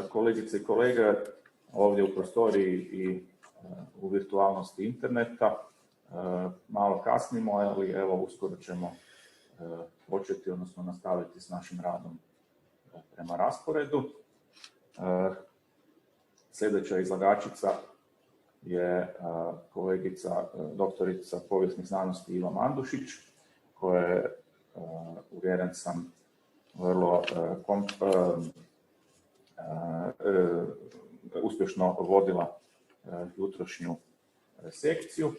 kolegice i kolege, ovdje u prostoriji i u virtualnosti interneta. Malo kasnimo, ali evo uskoro ćemo početi, odnosno nastaviti s našim radom prema rasporedu. Sljedeća izlagačica je kolegica doktorica povijesnih znanosti Iva Mandušić, koja je, uvjeren sam, vrlo uspješno vodila jutrošnju sekciju.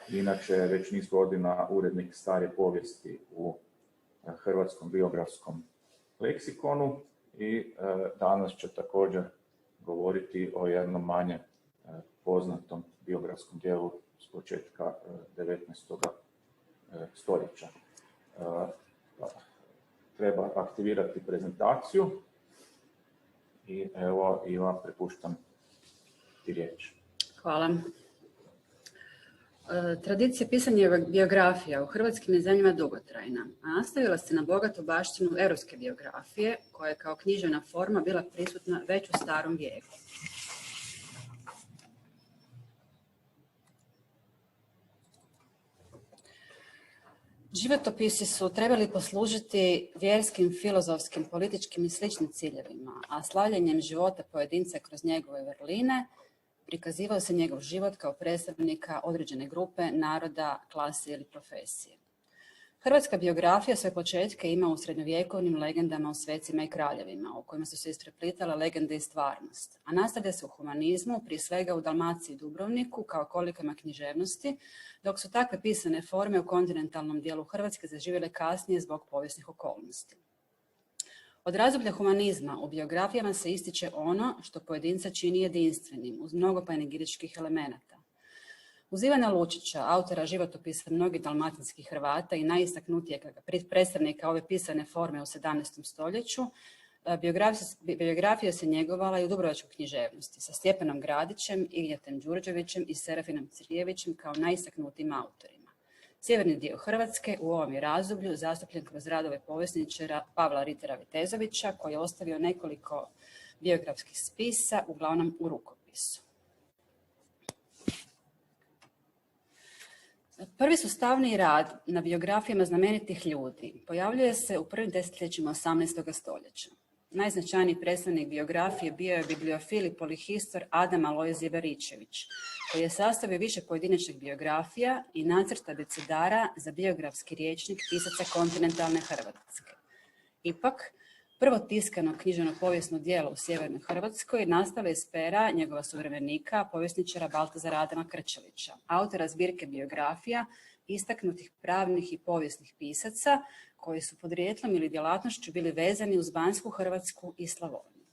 Inače je već niz godina urednik starije povijesti u Hrvatskom biografskom leksikonu i danas će također govoriti o jednom manje poznatom biografskom dijelu s početka 19. stoljeća. Treba aktivirati prezentaciju i evo Iva, prepuštam ti riječ. Hvala. Tradicija pisanja biografija u hrvatskim je zemljama dugotrajna, a nastavila se na bogatu baštinu europske biografije, koja je kao književna forma bila prisutna već u starom vijeku. Životopisi su trebali poslužiti vjerskim, filozofskim, političkim i sličnim ciljevima, a slavljenjem života pojedinca kroz njegove vrline prikazivao se njegov život kao predstavnika određene grupe, naroda, klase ili profesije. Hrvatska biografija svoje početke ima u srednjovjekovnim legendama o svecima i kraljevima, u kojima su se ispreplitale legende i stvarnost, a nastavlja se u humanizmu, prije svega u Dalmaciji i Dubrovniku, kao kolikama književnosti, dok su takve pisane forme u kontinentalnom dijelu Hrvatske zaživjele kasnije zbog povijesnih okolnosti. Od razdoblja humanizma u biografijama se ističe ono što pojedinca čini jedinstvenim, uz mnogo panegiričkih elemenata. Uz Ivana Lučića, autora životopisa mnogih dalmatinskih Hrvata i najistaknutijeg predstavnika ove pisane forme u 17. stoljeću, biografija se njegovala i u dubrovačkoj književnosti sa Stjepanom Gradićem, Ignjatom Đurđevićem i Serafinom Crljevićem kao najistaknutijim autorima. Sjeverni dio Hrvatske u ovom je razdoblju zastupljen kroz radove povjesničara Pavla Ritera Vitezovića, koji je ostavio nekoliko biografskih spisa, uglavnom u rukopisu. Prvi sustavni rad na biografijama znamenitih ljudi pojavljuje se u prvim desetljećima 18. stoljeća. Najznačajniji predstavnik biografije bio je bibliofil i polihistor Adam Alojzije Baričević, koji je sastavio više pojedinačnih biografija i nacrta abecedara za biografski rječnik pisaca kontinentalne Hrvatske. Ipak, prvo tiskano književno povijesno djelo u sjevernoj Hrvatskoj nastalo je iz pera njegova suvremenika, povjesničara Baltazara Adama Krčelića, autora zbirke biografija istaknutih pravnih i povijesnih pisaca koji su podrijetlom ili djelatnošću bili vezani uz Bansku Hrvatsku i Slavoniju.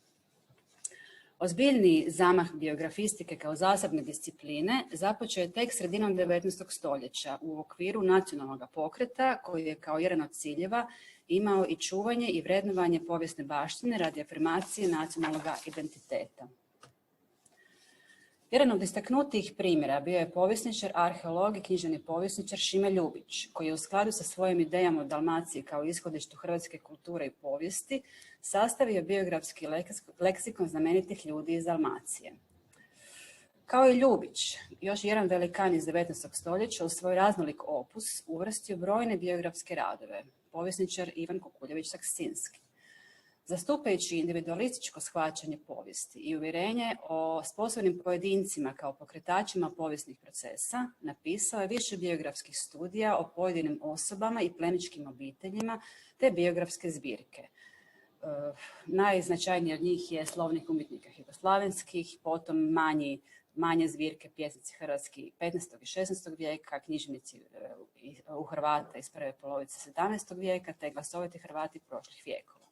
Ozbiljniji zamah biografistike kao zasebne discipline započeo je tek sredinom 19. stoljeća u okviru nacionalnog pokreta koji je kao jedan od ciljeva imao i čuvanje i vrednovanje povijesne baštine radi afirmacije nacionalnog identiteta. Jedan od istaknutijih primjera bio je povjesničar, arheolog i književni povjesničar Šime Ljubić, koji je u skladu sa svojim idejama o Dalmaciji kao ishodištu hrvatske kulture i povijesti sastavio biografski leksikon znamenitih ljudi iz Dalmacije. Kao i Ljubić, još jedan velikan iz 19. stoljeća u svoj raznolik opus uvrstio brojne biografske radove, povjesničar Ivan Kukuljević Saksinski. Zastupajući individualističko shvaćanje povijesti i uvjerenje o sposobnim pojedincima kao pokretačima povijesnih procesa, napisao je više biografskih studija o pojedinim osobama i plemićkim obiteljima te biografske zbirke. Najznačajniji od njih je Slovnik umjetnika jugoslavenskih, potom manje zbirke pjesnici hrvatski 15. i 16. vijeka, književnici u Hrvata iz prve polovice 17. vijeka te glasoviti Hrvati prošlih vijekova.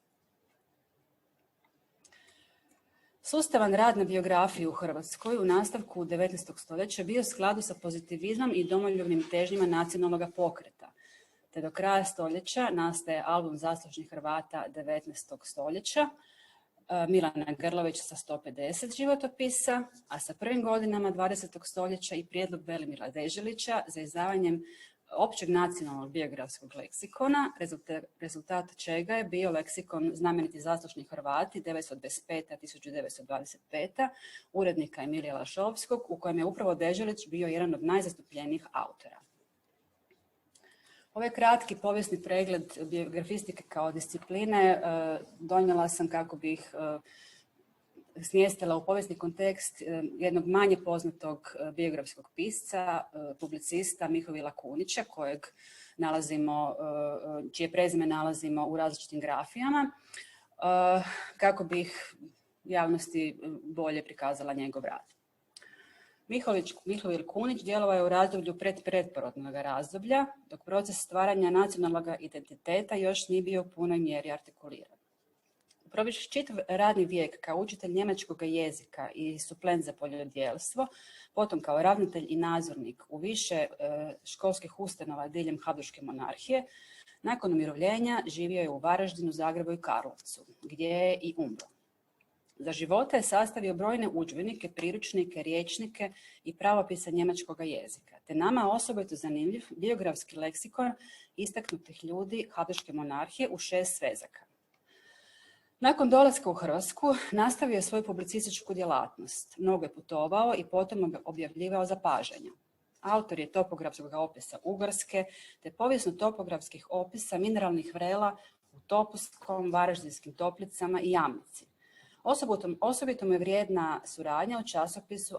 Sustavan rad na biografiji u Hrvatskoj u nastavku 19. stoljeća bio u skladu sa pozitivizmom i domoljubnim težnjima nacionalnog pokreta, te do kraja stoljeća nastaje album zaslužnih Hrvata 19. stoljeća Milana Grlovića sa 150 životopisa, a sa prvim godinama 20. stoljeća i prijedlog Velimira Deželića za izdavanjem općeg nacionalnog biografskog leksikona, rezultat čega je bio leksikon Znameniti zaslušni Hrvati 1925-1925, urednika Emilija Lašovskog, u kojem je upravo Deželić bio jedan od najzastupljenijih autora. Ovaj kratki povijesni pregled biografistike kao discipline donijela sam kako bih smjestila u povijesni kontekst jednog manje poznatog biografskog pisca, publicista Mihovila Kunića, čije prezime nalazimo u različitim grafijama, kako bih javnosti bolje prikazala njegov rad. Mihovil Kunić djelovao je u razdoblju pretporodnog razdoblja, dok proces stvaranja nacionalnog identiteta još nije bio u punoj mjeri artikuliran. Provivši čitav radni vijek kao učitelj njemačkog jezika i suplent za poljodjelstvo, potom kao ravnatelj i nadzornik u više školskih ustanova diljem Habsburške monarhije, nakon umirovljenja živio je u Varaždinu, Zagrebu i Karlovcu, gdje je i umro. Za života je sastavio brojne udžbenike, priručnike, rječnike i pravopisa njemačkog jezika, te nama osobito zanimljiv biografski leksikon istaknutih ljudi Habsburške monarhije u 6 svezaka. Nakon dolaska u Hrvatsku nastavio je svoju publicističku djelatnost. Mnogo je putovao i potom objavljivao zapažanja. Autor je topografskog opisa Ugarske te povijesno-topografskih opisa mineralnih vrela u Topuskom, Varaždinskim Toplicama i Jamnici. Osobito mu je vrijedna suradnja u časopisu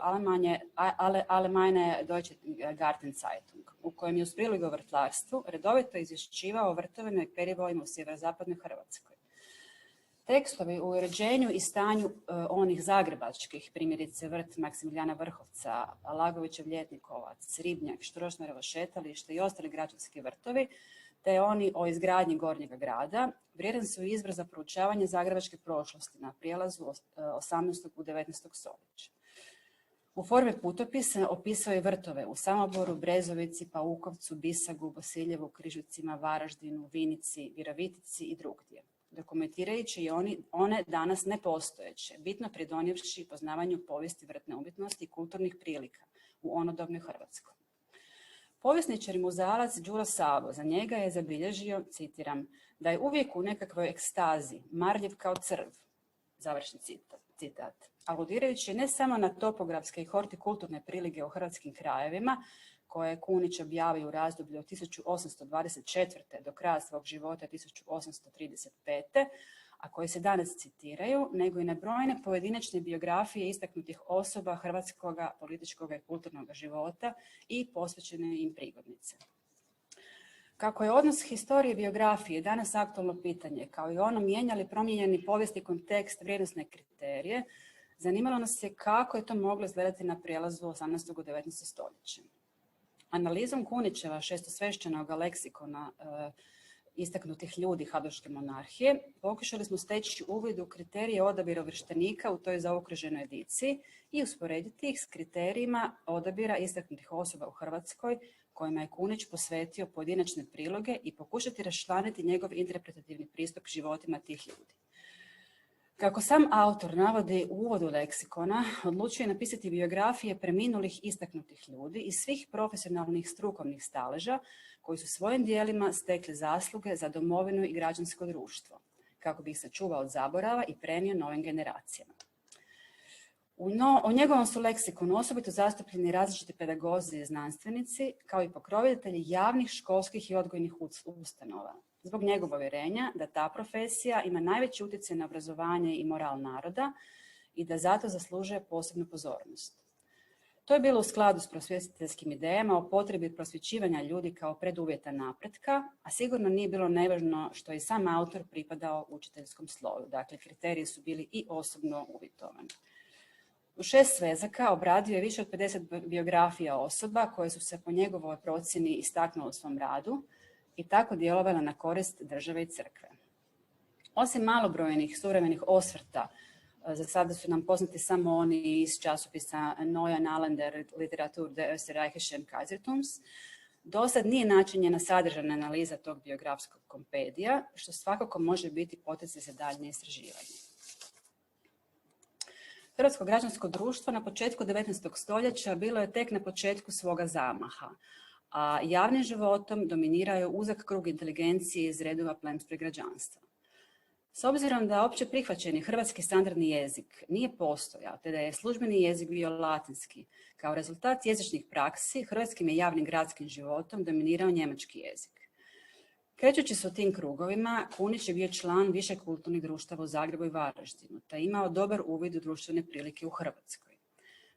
Allgemeine Deutsche Gartenzeitung, u kojem je uz priloge o vrtlarstvu redovito izvješćivao o vrtovima i perivojima u sjeverozapadnoj Hrvatskoj. Tekstovi u uređenju i stanju onih zagrebačkih, primjerice vrt Maksimilijana Vrhovca, Lagovićev Ljetnikovac, Ribnjak, Strossmayerovo šetalište i ostali građanski vrtovi, te oni o izgradnji Gornjega grada, vrijedan su izvor za proučavanje zagrebačke prošlosti na prijelazu 18. u 19. stoljeća. U formi putopisa opisao je vrtove u Samoboru, Brezovici, Paukovcu, Bisagu, Bosiljevu, Križevcima, Varaždinu, Vinici, Virovitici i drugdje, dokumentirajući i one danas nepostojeće, bitno pridonijevši poznavanju povijesti vrtne umjetnosti i kulturnih prilika u onodobnoj Hrvatskoj. Povjesničar i muzalac Đuro Sabo za njega je zabilježio, citiram, da je uvijek u nekakvoj ekstazi, marljiv kao crv, završen citat, aludirajući ne samo na topografske i hortikulturne prilike u hrvatskim krajevima, koje je Kunić objavio u razdoblju od 1824. do kraja svog života 1835. a koji se danas citiraju, nego i na brojne pojedinačne biografije istaknutih osoba hrvatskog političkog i kulturnog života i posvećene im prigodnice. Kako je odnos historije i biografije danas aktualno pitanje, kao i ono mijenjali promijenjeni povijesni kontekst, vrijednosne kriterije, zanimalo nas je kako je to moglo izgledati na prijelazu 18. u 19. stoljeće. Analizom Kunićeva šestosvešćenog leksikona istaknutih ljudi Habsburške monarhije pokušali smo steći uvid u kriterije odabira uvrštenika u toj zaokruženoj ediciji i usporediti ih s kriterijima odabira istaknutih osoba u Hrvatskoj kojima je Kunić posvetio pojedinačne priloge i pokušati raščlaniti njegov interpretativni pristup životima tih ljudi. Kako sam autor navodi u uvodu leksikona, odlučio je napisati biografije preminulih istaknutih ljudi iz svih profesionalnih strukovnih staleža koji su svojim dijelima stekli zasluge za domovinu i građansko društvo, kako bi ih sačuvao od zaborava i prenio novim generacijama. U njegovom su leksikonu osobito zastupljeni različiti pedagozi i znanstvenici, kao i pokrovitelji javnih, školskih i odgojnih ustanova, zbog njegovog uvjerenja da ta profesija ima najveći utjecaj na obrazovanje i moral naroda i da zato zaslužuje posebnu pozornost. To je bilo u skladu s prosvjetiteljskim idejama o potrebi prosvjećivanja ljudi kao preduvjeta napretka, a sigurno nije bilo nevažno što je sam autor pripadao učiteljskom sloju. Dakle, kriteriji su bili i osobno uvjetovani. U 6 svezaka obradio je više od 50 biografija osoba koje su se po njegovoj procjeni istaknule u svom radu i tako djelovala na korist države i crkve. Osim malobrojnih suvremenih osvrta, za sada su nam poznati samo oni iz časopisa Neue Nalander Literatur der Österreichischen Kaisertums, dosad nije načinjena sadržajna analiza tog biografskog kompedija, što svakako može biti poticaj za daljnje istraživanje. Hrvatsko građansko društvo na početku 19. stoljeća bilo je tek na početku svoga zamaha, a javnim životom dominiraju uzak krug inteligencije iz redova plemstva građanstva. S obzirom da opće prihvaćeni hrvatski standardni jezik nije postojao, te da je službeni jezik bio latinski, kao rezultat jezičnih praksi, hrvatskim je javnim gradskim životom dominirao njemački jezik. Krećući se u tim krugovima, Kunić je bio član više kulturnih društava u Zagrebu i Varaždinu, te imao dobar uvid u društvene prilike u Hrvatskoj.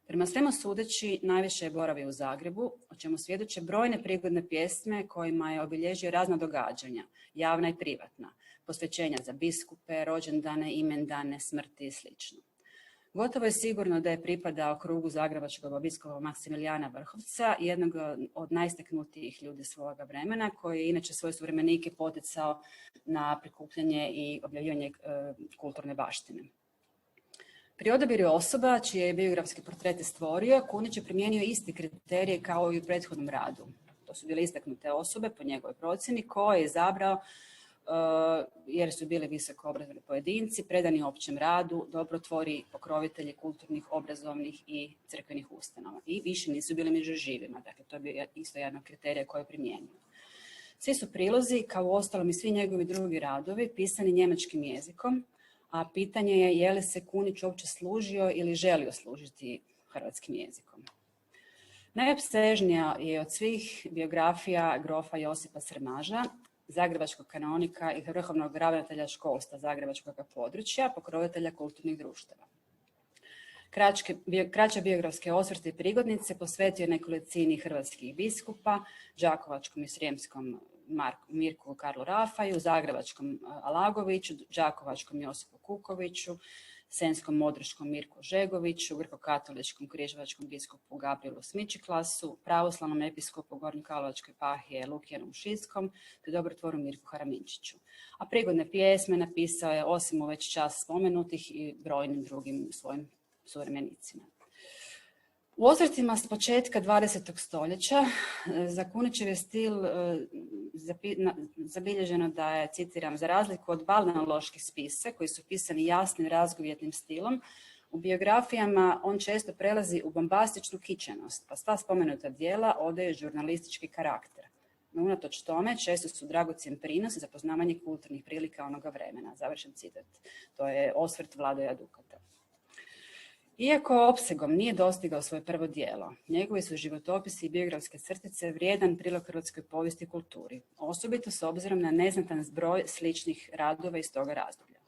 Prema svemu sudeći, najviše je boravio u Zagrebu, o čemu svjedoče brojne prigodne pjesme kojima je obilježio razna događanja, javna i privatna, posvećenja za biskupe, rođendane, imendane, smrti i sl. Gotovo je sigurno da je pripadao krugu zagrebačkog biskupa Maksimilijana Vrhovca, jednog od najistaknutijih ljudi svoga vremena, koji je inače svoje suvremenike poticao na prikupljanje i objavljivanje kulturne baštine. Pri odabiru osoba čije je biografske portrete stvorio, Kunić je primijenio isti kriterije kao i u prethodnom radu. To su bile istaknute osobe po njegovoj procjeni koje je izabrao jer su bili visoko obrazovani pojedinci, predani općem radu, dobrotvori, pokrovitelji kulturnih, obrazovnih i crkvenih ustanova. I više nisu bili među živima, dakle to je bio isto jedan kriterij koji je primijenio. Svi su prilozi, kao u ostalom i svi njegovi drugi radovi, pisani njemačkim jezikom, a pitanje je li se Kunić uopće služio ili želio služiti hrvatskim jezikom. Najopsežnija je od svih biografija grofa Josipa Srmaža, zagrebačkog kanonika i vrhovnog ravnatelja školstva zagrebačkog područja, pokrovitelja kulturnih društava. Kraće biografske osvrte i prigodnice posvetio je nekolicini hrvatskih biskupa, đakovačkom i srijemskom Mirku Karlu Rafaju, zagrebačkom Alagoviću, đakovačkom Josipu Kukoviću, senskom modriškom Mirku Žegoviću, grkokatoličkom križevačkom biskupu Gabrielu Smičiklasu, pravoslavnom episkopu Gornjokarlovačke eparhije Lukijanu Šiskom te dobrotvoru Mirku Haraminčiću. A prigodne pjesme napisao je osim u već čas spomenutih i brojnim drugim svojim suvremenicima. U osvrtima s početka 20. stoljeća za Kunićev je stil zabilježeno da je, citiram, za razliku od balneoloških spisa koji su pisani jasnim, razgovjetnim stilom, u biografijama on često prelazi u bombastičnu kičenost, pa sva spomenuta djela odaju žurnalistički karakter. No, unatoč tome, često su dragocjen prinos za poznavanje kulturnih prilika onoga vremena. Završen citat. To je osvrt Vladoja Dukata. Iako opsegom nije dostigao svoje prvo djelo, njegovi su životopisi i biografske crtice vrijedan prilog hrvatskoj povijesti i kulturi, osobito s obzirom na neznatan zbroj sličnih radova iz toga razdoblja.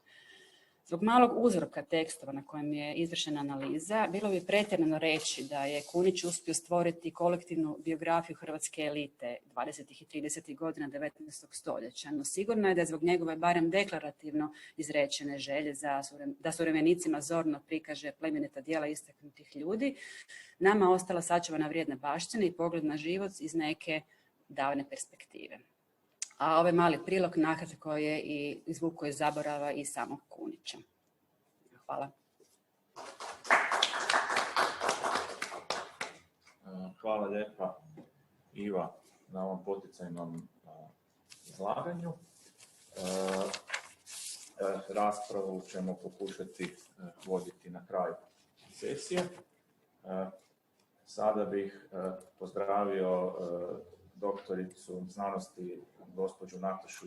Zbog malog uzorka tekstova na kojem je izvršena analiza, bilo bi pretjerano reći da je Kunić uspio stvoriti kolektivnu biografiju hrvatske elite 20. i 30. godina 19. stoljeća, no sigurno je da je zbog njegove barem deklarativno izrečene želje da suvremenicima zorno prikaže plemenita djela istaknutih ljudi, nama ostala sačuvana vrijedna baština i pogled na život iz neke davne perspektive. A ovaj mali prilog nakratko je i izvukao iz zaborava i samog Kunića. Hvala. Hvala lijepa Iva na ovom poticajnom izlaganju. Raspravu ćemo pokušati voditi na kraju sesije. Sada bih pozdravio doktoricu znanosti gospođu Natašu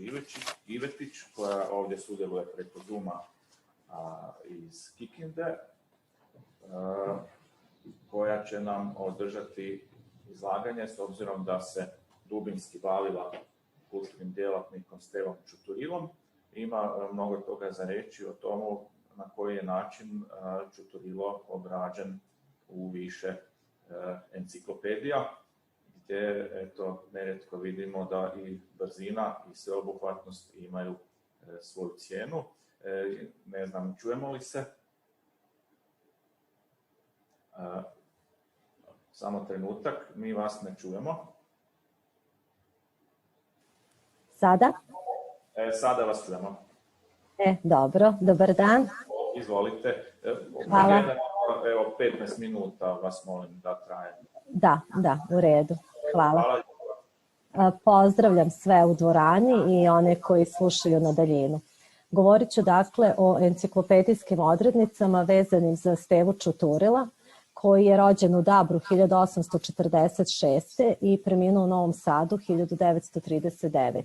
Ivetić, koja ovdje sudjeluje preko Zooma iz Kikinde, koja će nam održati izlaganje s obzirom da se dubinski bavila kulturnim djelatnikom Stevom Čuturilom. Ima mnogo toga za reći o tomu na koji je način Čuturilo obrađen u više enciklopedija, gdje nerijetko vidimo da i brzina i sveobuhvatnost imaju svoju cijenu. Ne znam, čujemo li se? Samo trenutak, mi vas ne čujemo. Sada? Sada vas čujemo. Dobro, dobar dan. Izvolite. Hvala. Evo, 15 minuta vas molim da traje. Da, u redu. Hvala. Hvala. Pozdravljam sve u dvorani i one koji slušaju na daljinu. Govorit ću dakle o enciklopedijskim odrednicama vezanim za Stevu Čuturila, koji je rođen u Dabru 1846. i preminuo u Novom Sadu 1939.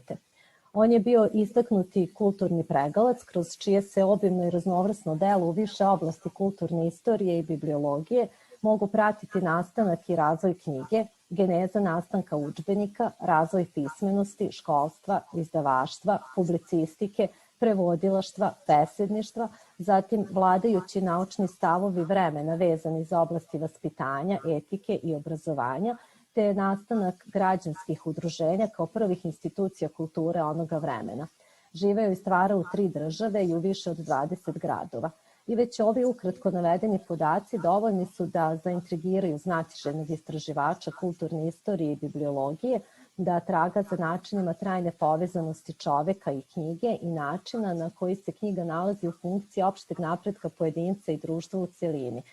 On je bio istaknuti kulturni pregalac kroz čije se obimno i raznovrsno delo u više oblasti kulturne istorije i bibliologije mogu pratiti nastanak i razvoj knjige, geneza nastanka udžbenika, razvoj pismenosti, školstva, izdavaštva, publicistike, prevodilaštva, besedništva, zatim vladajući naučni stavovi vremena vezani za oblasti vaspitanja, etike i obrazovanja, te nastanak građanskih udruženja kao prvih institucija kulture onoga vremena. Živeo i stvarao u 3 države i u više od 20 gradova. I već ovi ukratko navedeni podaci dovoljni su da zaintrigiraju znatiželjnog istraživača kulturne istorije i bibliologije, da traga za načinima trajne povezanosti čoveka i knjige i načina na koji se knjiga nalazi u funkciji opšteg napretka pojedinca i društva u celini.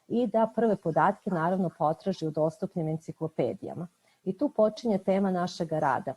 I da prve podatke naravno potraži u dostupnim enciklopedijama. I tu počinje tema našega rada.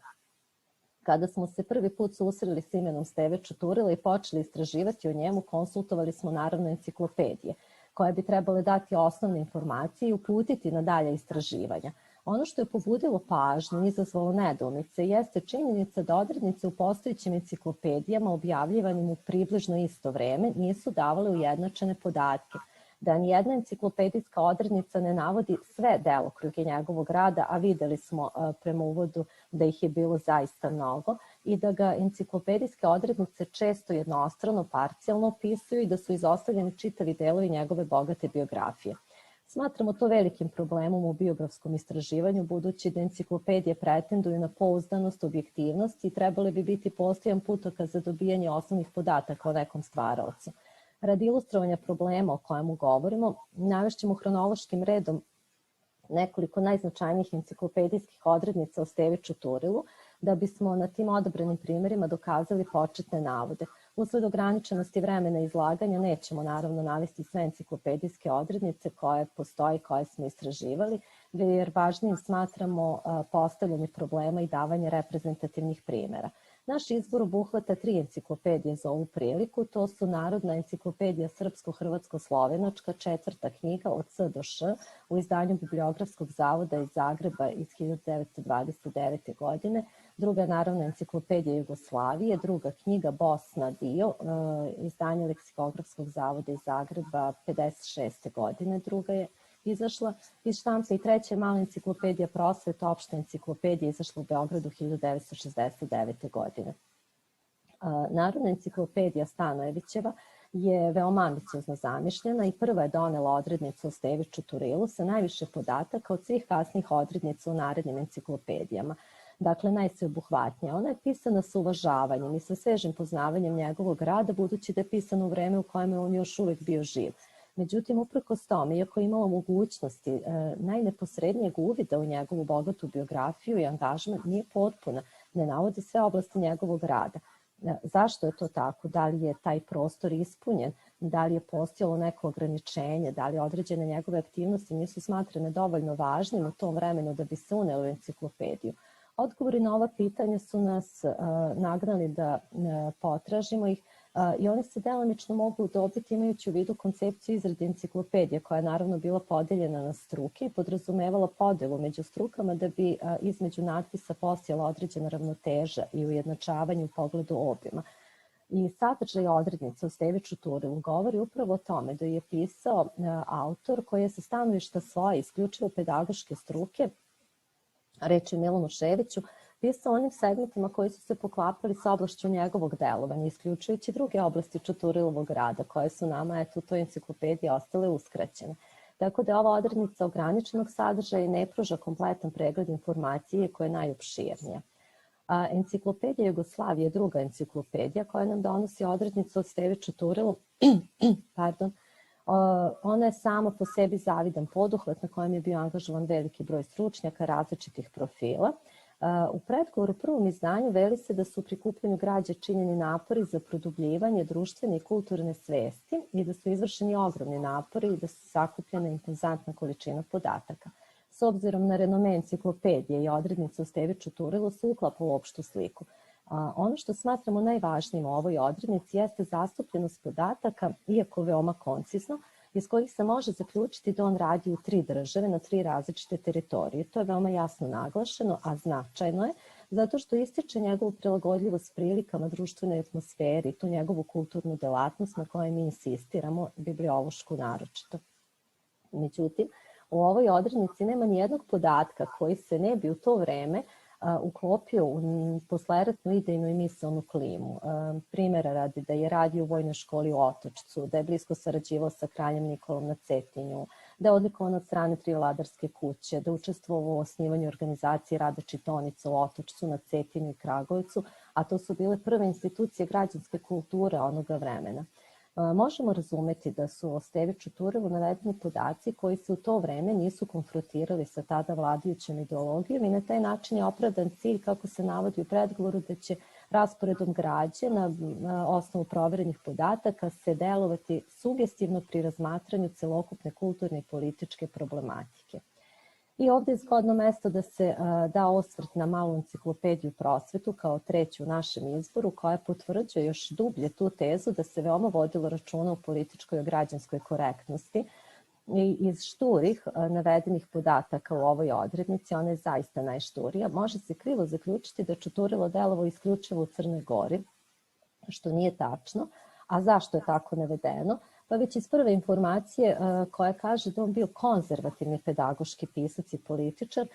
Kada smo se prvi put susreli s imenom Steve Čuturila i počeli istraživati o njemu, konsultovali smo naravno enciklopedije, koje bi trebale dati osnovne informacije i uputiti na dalje istraživanja. Ono što je pobudilo pažnju i izazvalo nedoumice jeste činjenica da odrednice u postojećim enciklopedijama objavljivanim u približno isto vreme nisu davale ujednačene podatke, da nijedna enciklopedijska odrednica ne navodi sve delokruge njegovog rada, a videli smo prema uvodu da ih je bilo zaista mnogo, i da ga enciklopedijske odrednice često jednostrano, parcijalno opisuju i da su izostavljeni čitavi delovi njegove bogate biografije. Smatramo to velikim problemom u biografskom istraživanju, budući da enciklopedije pretenduju na pouzdanost, objektivnost i trebali bi biti postojan putokaz za dobijanje osnovnih podataka o nekom stvaraocu. Radi ilustrovanja problema o kojemu govorimo, navešćemo hronološkim redom nekoliko najznačajnijih enciklopedijskih odrednica o Stevi Čuturilu, da bismo na tim odabranim primjerima dokazali početne navode. Usled ograničenosti vremena izlaganja nećemo naravno navesti sve enciklopedijske odrednice koje postoje, koje smo istraživali, jer važnijim smatramo postavljanje problema i davanje reprezentativnih primjera. Naš izbor obuhvata 3 enciklopedije za ovu priliku, to su Narodna enciklopedija srpsko-hrvatsko-slovenačka, 4. knjiga od S do Š u izdanju Bibliografskog zavoda iz Zagreba iz 1929. godine, druga Narodna enciklopedija Jugoslavije, 2. knjiga Bosna dio, izdanje Leksikografskog zavoda iz Zagreba 56. godine, druga je izašla iz štampe, i 3. mala enciklopedija Prosveta, opšta enciklopedija, izašla u Beogradu 1969. godine. Narodna enciklopedija Stanojevićeva je veoma ambiciozno zamišljena i prva je donela odrednicu o Stevi Čuturilu sa najviše podataka od svih kasnih odrednica u narednim enciklopedijama. Dakle, najsveobuhvatnija. Ona je pisana sa uvažavanjem i sa svežim poznavanjem njegovog rada, budući da je pisana u vreme u kojem je on još uvek bio živ. Međutim, uprkos tome, iako je imala mogućnosti najneposrednijeg uvida u njegovu bogatu biografiju i angažman, nije potpuna, ne navodi sve oblasti njegovog rada. Zašto je to tako? Da li je taj prostor ispunjen? Da li je postojalo neko ograničenje? Da li određene njegove aktivnosti nisu smatrane dovoljno važnim u tom vremenu da bi se uneli u enciklopediju? Odgovori na ova pitanja su nas nagnali da potražimo ih i oni se delimično mogu dobiti imajući u vidu koncepciju izrade enciklopedije, koja je naravno bila podeljena na struke i podrazumevala podelu među strukama da bi između natpisa postojala određena ravnoteža i ujednačavanje u pogledu obima. I sadržaj odrednice o Stevi Čuturilu govori upravo o tome da je pisao autor koji je sa stanovišta svoje isključivo pedagoške struke, reč je Milanu Ševiću, pisao onim segmentima koji su se poklapali sa oblašću njegovog delovanja, isključujući druge oblasti Čuturilovog rada, koje su nama u toj enciklopediji ostale uskraćene. Tako da ova odrednica ograničenog sadržaja ne pruža kompletan pregled informacije koja je najopširnija. Enciklopedija Jugoslavije je druga enciklopedija koja nam donosi odrednicu od Stevi Čuturilu. Ona je sama po sebi zavidan poduhvat na kojem je bio angažovan veliki broj stručnjaka različitih profila. U predgovoru prvom izdanju veli se da su u prikupljanju građe činjeni napori za produbljivanje društvene i kulturne svesti i da su izvršeni ogromni napori i da su sakupljena impozantna količina podataka. S obzirom na renome enciklopedije i odrednice o Stevi Čuturilu se uklapa u opštu sliku. Ono što smatramo najvažnijim u ovoj odrednici jeste zastupljenost podataka, iako veoma koncizno, iz kojih se može zaključiti da on radi u 3 države na 3 različite teritorije. To je veoma jasno naglašeno, a značajno je zato što ističe njegovu prilagodljivost prilikama društvenoj atmosferi, tu njegovu kulturnu delatnost na kojoj mi insistiramo, bibliološku naročito. Međutim, u ovoj odrednici nema nijednog podatka koji se ne bi u to vreme uklopio u posleratnu idejnu i misaonu klimu. Primjera radi da je radio u vojnoj školi u Otočcu, da je blisko sarađivao sa kraljem Nikolom na Cetinju, da je odlikovan od strane 3 vladarske kuće, da je učestvovao u osnivanju organizacije rada čitaonica u Otočcu, na Cetinju i Kragujevcu, a to su bile prve institucije građanske kulture onoga vremena. Možemo razumeti da su o Stevi Čuturevu navedeni podaci koji se u to vreme nisu konfrontirali sa tada vladajućom ideologijom i na taj način je opravdan cilj, kako se navodi u predgovoru, da će rasporedom građe na osnovu proverenih podataka se delovati sugestivno pri razmatranju celokupne kulturne i političke problematike. I ovdje je zgodno mesto da se da osvrt na malu enciklopediju prosvetu kao 3. u našem izboru, koja potvrđuje još dublje tu tezu da se veoma vodilo računa o političkoj i građanskoj korektnosti. I iz šturih navedenih podataka u ovoj odrednici, ona je zaista najšturija, može se krivo zaključiti da Čuturilo delovao isključivo u Crnoj Gori, što nije tačno. A zašto je tako navedeno? Pa već iz prve informacije koja kaže da on bio konzervativni pedagoški pisac i političar,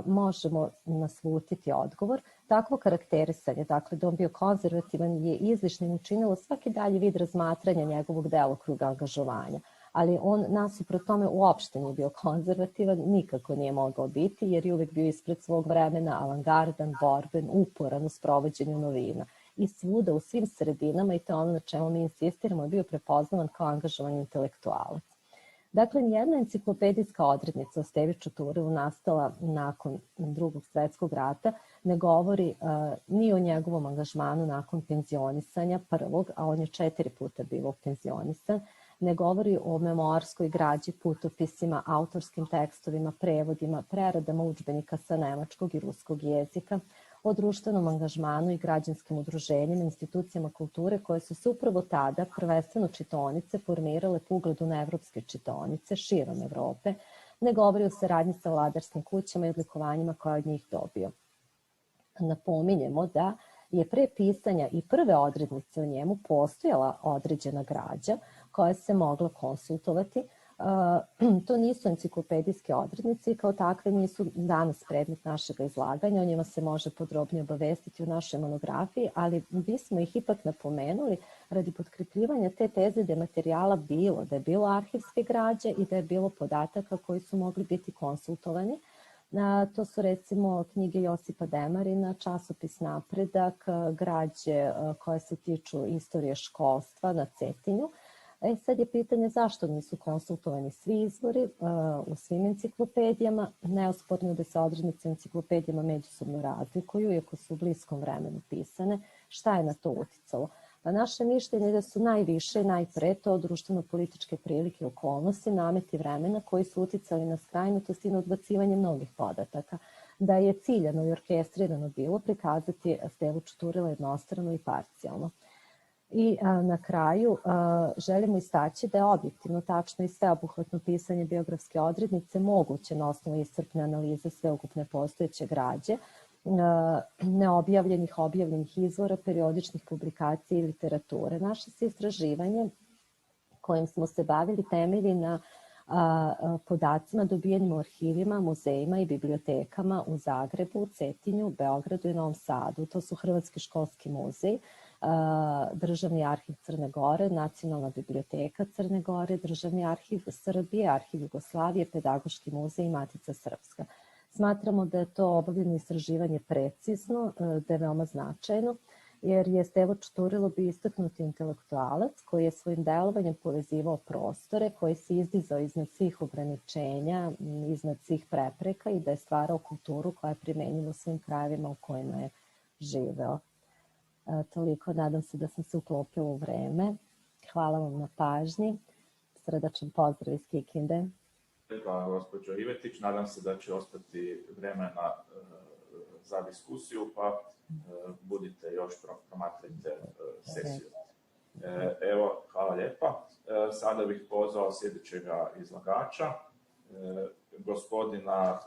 možemo naslutiti odgovor. Takvo karakterisanje, dakle da on bio konzervativan, je izlišnim učinilo svaki dalji vid razmatranja njegovog delokruga angažovanja. Ali on nasuprot tome uopšte nije bio konzervativan, nikako nije mogao biti, jer je uvek bio ispred svog vremena, avangardan, borben, uporan u sprovođenju novina. I svuda, u svim sredinama, i to ono na čemu mi insistiramo, je bio prepoznavan kao angažovan intelektualac. Dakle, nijedna enciklopedijska odrednica o Stevi Čuturevu nastala nakon Drugog svjetskog rata ne govori ni o njegovom angažmanu nakon penzionisanja prvog, a on je 4 puta bio penzionisan, ne govori o memoarskoj građi, putopisima, autorskim tekstovima, prevodima, preradama udžbenika sa nemačkog i ruskog jezika, o društvenom angažmanu i građanskim udruženjima, institucijama kulture koje su se upravo tada, prvenstveno čitaonice, formirale po ugledu na evropske čitaonice širom Evrope, ne govori o saradnji sa vladarskim kućama i odlikovanjima koje od njih dobio. Napominjemo da je pre pisanja i prve odrednice o njemu postojala određena građa koja se mogla konsultovati. To nisu enciklopedijske odrednice i kao takve nisu danas predmet našeg izlaganja. O njima se može podrobnije obavestiti u našoj monografiji, ali bismo ih ipak napomenuli radi potkrepljivanja te teze da je materijala bilo, da je bilo arhivske građe i da je bilo podataka koji su mogli biti konsultovani. To su recimo knjige Josipa Demarina, časopis Napredak, građe koje se tiču istorije školstva na Cetinju. Sad je pitanje zašto nisu konsultovani svi izvori u svim enciklopedijama. Neosporno je da se odrednice enciklopedijama međusobno razlikuju, iako su u bliskom vremenu pisane. Šta je na to uticalo? Pa naše mišljenje je da su najviše i najpre to društveno-političke prilike i okolnosti, nameti vremena koji su uticali na skrajnutost i na odbacivanje mnogih podataka. Da je ciljano i orkestrirano bilo prikazati Stevu Čuturila jednostrano i parcijalno. I na kraju želimo istaći da je objektivno, tačno i sveobuhvatno pisanje biografske odrednice moguće na osnovu iscrpne analize sveukupne postojeće građe, neobjavljenih, objavljenih izvora, periodičnih publikacija i literature. Naše se istraživanje kojim smo se bavili temelji na podacima dobijenim u arhivima, muzejima i bibliotekama u Zagrebu, Cetinju, Beogradu i Novom Sadu. To su Hrvatski školski muzej, Državni arhiv Crne Gore, Nacionalna biblioteka Crne Gore, Državni arhiv Srbije, Arhiv Jugoslavije, Pedagoški muzej i Matica Srpska. Smatramo da je to obavljeno istraživanje precizno, da je veoma značajno, jer je Stevo Čuturilo bio istaknuti intelektualac koji je svojim delovanjem povezivao prostore, koji se izdizao iznad svih ograničenja, iznad svih prepreka i da je stvarao kulturu koja je primenjiva u svim krajevima u kojima je živeo. Toliko, nadam se da sam se uklopila u vreme. Hvala vam na pažnji. Srdačan pozdrav iz Kikinde. Hvala, gospođo Ivetić. Nadam se da će ostati vremena za diskusiju, pa budite još promatrajte sesiju. Evo, hvala lijepa. sada bih pozvao sljedećega izlagača, gospodina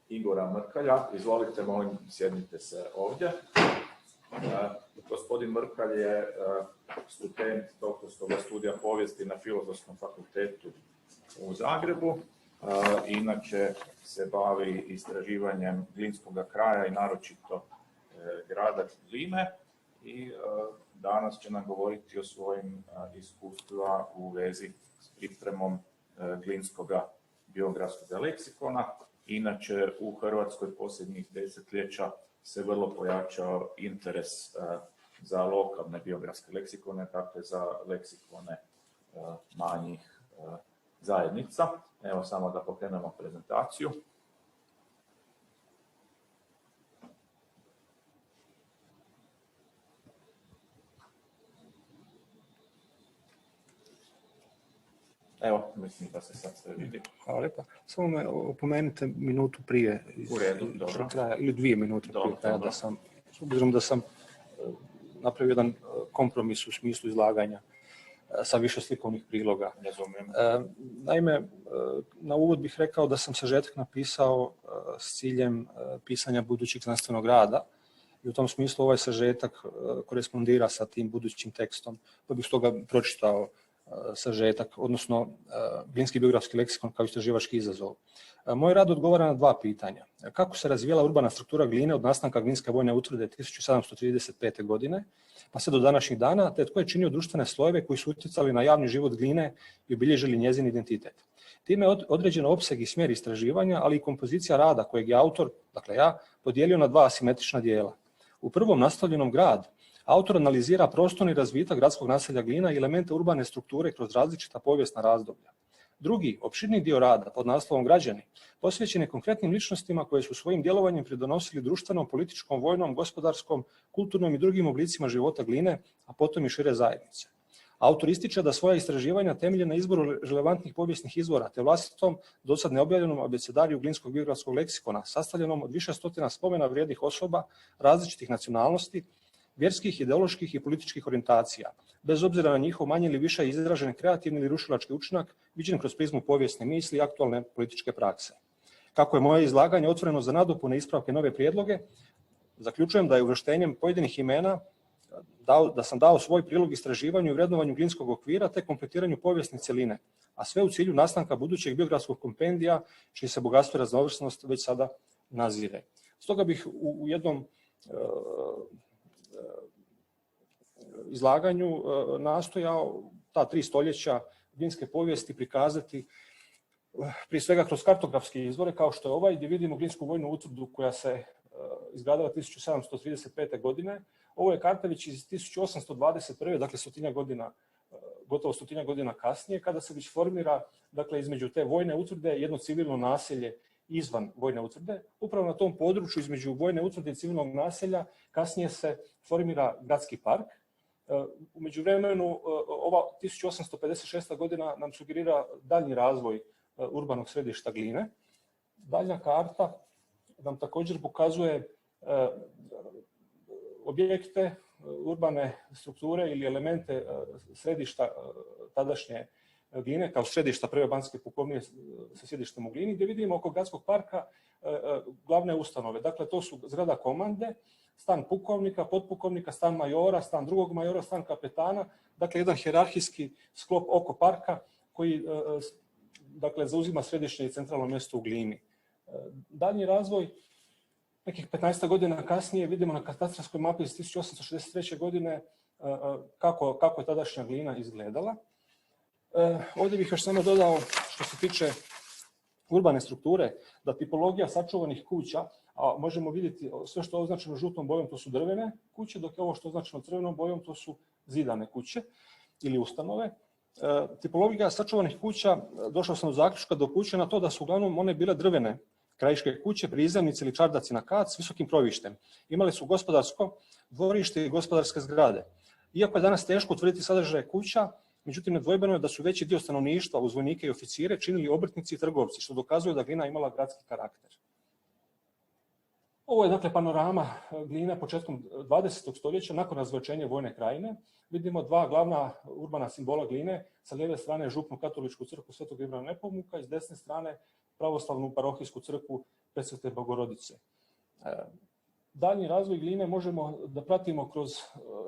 Igora Mrkalja. Izvolite, molim, sjednite se ovdje. Gospodin Mrkalj je student doktorskog studija povijesti na Filozofskom fakultetu u Zagrebu. Inače se bavi istraživanjem Glinskog kraja i naročito grada Gline i danas će nam govoriti o svojim iskustvima u vezi s pripremom Glinskog biografskog leksikona. Inače, u Hrvatskoj posljednjih desetljeća se vrlo pojačao interes za lokalne biografske leksikone, dakle za leksikone manjih zajednica. Evo samo da pokrenemo prezentaciju. Evo, mislim da se sad sve vidi. Hvala lijepa. Samo me opomenite minutu prije kraja, ili 2 minute prije kraja, da sam, s obzirom da sam napravio jedan kompromis u smislu izlaganja sa više slikovnih priloga. Naime, na uvod bih rekao da sam sažetak napisao s ciljem pisanja budućeg znanstvenog rada i u tom smislu ovaj sažetak korespondira sa tim budućim tekstom, pa bih stoga pročitao sažetak, odnosno Glinski biografski leksikon kao istraživački izazov. Moj rad odgovara na 2 pitanja. Kako se razvijala urbana struktura Gline od nastanka Glinske vojne utvrde 1735. godine, pa sve do današnjih dana, te tko je činio društvene slojeve koji su utjecali na javni život Gline i obilježili njezin identitet. Time je određeno opseg i smjer istraživanja, ali i kompozicija rada kojeg je autor, dakle ja, podijelio na 2 asimetrična dijela. U prvom, nastavljenom grad, autor analizira prostorni razvitak gradskog naselja Glina i elemente urbane strukture kroz različita povijesna razdoblja. Drugi, opširni dio rada pod naslovom Građani, posvećen je konkretnim ličnostima koje su svojim djelovanjem pridonosili društvenom, političkom, vojnom, gospodarskom, kulturnom i drugim oblicima života Gline, a potom i šire zajednice. Autor ističe da svoja istraživanja temelje na izboru relevantnih povijesnih izvora te vlastitom, dosad neobjavljenom abecedariju Glinskog biografskog leksikona, sastavljenom od više stotina spomena vrijednih osoba različitih nacionalnosti, vjerskih, ideoloških i političkih orijentacija, bez obzira na njihov manje ili više izražen kreativni ili rušilački učinak, viđen kroz prizmu povijesne misli i aktualne političke prakse. Kako je moje izlaganje otvoreno za nadopune, ispravke, nove prijedloge, zaključujem da je uvrštenjem pojedinih imena da sam dao svoj prilog istraživanju i vrednovanju Glinskog okvira te kompletiranju povijesne cjeline, a sve u cilju nastanka budućeg biografskog kompendija, čiji se bogatstvo i raznovrsnost već sada nazire. Stoga bih u jednom izlaganju nastojao ta 3 stoljeća Glinske povijesti prikazati prije svega kroz kartografske izvore, kao što je ovaj, gdje vidimo Glinsku vojnu utvrdu koja se izgradila 1735. godine. Ovo je karta već iz 1821. dakle gotovo 100 godina kasnije, kada se već formira, dakle, između te vojne utvrde jedno civilno naselje izvan vojne utvrde. Upravo na tom području između vojne utvrde i civilnog naselja kasnije se formira gradski park. U međuvremenu ova 1856. godina nam sugerira daljnji razvoj urbanog središta Gline. Daljnja karta nam također pokazuje objekte urbane strukture ili elemente središta tadašnje Gline kao središta prve banske pukovnije sa sjedištem u Glini, gdje vidimo oko gradskog parka glavne ustanove. Dakle, to su zgrada komande, stan pukovnika, potpukovnika, stan majora, stan drugog majora, stan kapetana. Dakle, jedan hijerarhijski sklop oko parka koji dakle, zauzima središnje i centralno mjesto u Glini. Daljnji razvoj, nekih 15 godina kasnije, vidimo na katastarskoj mapi iz 1863. godine kako je tadašnja Glina izgledala. Ovdje bih još samo dodao, što se tiče urbane strukture, da tipologija sačuvanih kuća, a možemo vidjeti sve što je označeno žutom bojom, to su drvene kuće, dok je ovo što je označeno crvenom bojom, to su zidane kuće ili ustanove. Tipologija sačuvanih kuća, došao sam do zaključka da upućuje na to da su uglavnom one bile drvene krajiške kuće, prizemnice ili čardaci na kat s visokim krovištem. Imali su gospodarsko dvorište i gospodarske zgrade. Iako je danas teško utvrditi sadržaje kuća, međutim nedvojbeno je da su veći dio stanovništva uz vojnike i oficire činili obrtnici i trgovci, što dokazuje da Glina imala gradski karakter. Ovo je dakle panorama Gline početkom 20. stoljeća nakon razvojačenja Vojne krajine. Vidimo dva glavna urbana simbola Gline, sa lijeve strane župnu katoličku crkvu Svetog Ivana Nepomuka i s desne strane pravoslavnu parohijsku crkvu Presvete Bogorodice. Daljnji razvoj Gline možemo da pratimo kroz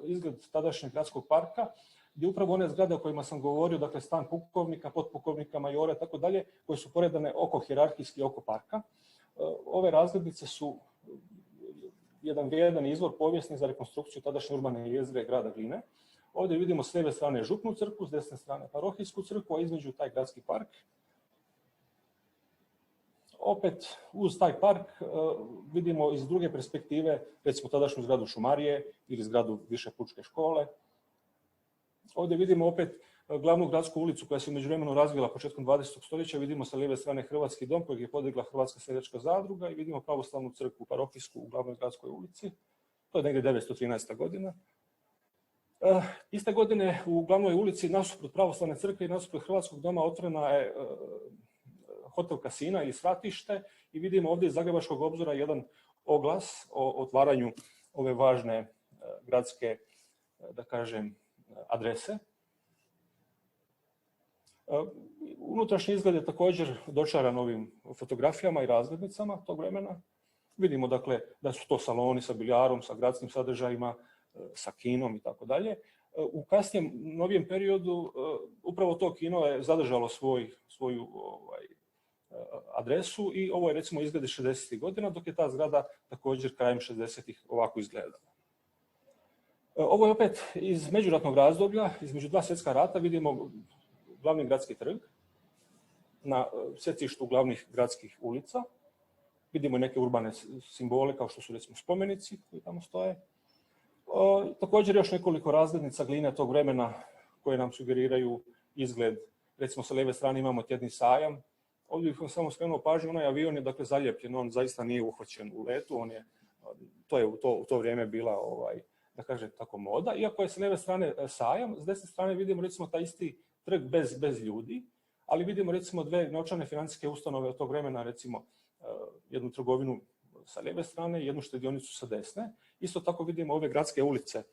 izgled tadašnjeg gradskog parka, gdje upravo one zgrade o kojima sam govorio, dakle stan pukovnika, potpukovnika, majora i tako dalje, koje su poredane oko hijerarhijski oko parka. Ove razglednice su jedan vrijedan izvor povijesni za rekonstrukciju tadašnje urbane jezgre grada Gline. Ovdje vidimo s lijeve strane župnu crkvu, s desne strane parohijsku crkvu, a između taj gradski park. Opet uz taj park vidimo iz druge perspektive, recimo tadašnju zgradu šumarije ili zgradu više pučke škole. Ovdje vidimo opet glavnu gradsku ulicu koja se u međuvremenu razvila početkom 20. stoljeća. Vidimo sa lijeve strane Hrvatski dom kojeg je podigla Hrvatska seljačka zadruga i vidimo pravoslavnu crkvu parohijsku u glavnoj gradskoj ulici. To je negdje 913. godina. Iste godine u glavnoj ulici nasuprot pravoslavne crkve i nasuprot Hrvatskog doma otvorena je hotel Kasina ili svratište i vidimo ovdje iz zagrebačkog obzora jedan oglas o otvaranju ove važne gradske, da kažem, adrese. Unutrašnji izgled je također dočaran ovim fotografijama i razglednicama tog vremena. Vidimo dakle da su to saloni sa biljarom, sa gradskim sadržajima, sa kinom i tako dalje. U kasnijem novijem periodu upravo to kino je zadržalo svoju adresu i ovo je recimo izgled 60. godina, dok je ta zgrada također krajem 60. ovako izgledala. Ovo je opet iz međuratnog razdoblja, između dva svjetska rata, vidimo glavni gradski trg na sjecištu glavnih gradskih ulica. Vidimo neke urbane simbole kao što su recimo spomenici koji tamo stoje. Također još nekoliko razglednica Gline tog vremena koje nam sugeriraju izgled. Recimo sa lijeve strane imamo tjedni sajam. Ovdje bih vam samo skrenuo pažnju, onaj avion je dakle zaljepljen, on zaista nije uhvaćen u letu, to je u to vrijeme bila da kažem tako moda. Iako je sa lijeve strane sajam, s desne strane vidimo recimo taj isti trg bez ljudi, ali vidimo recimo dve novčane financijske ustanove od tog vremena, recimo jednu trgovinu sa lijeve strane i jednu štedionicu sa desne. Isto tako vidimo ove gradske ulice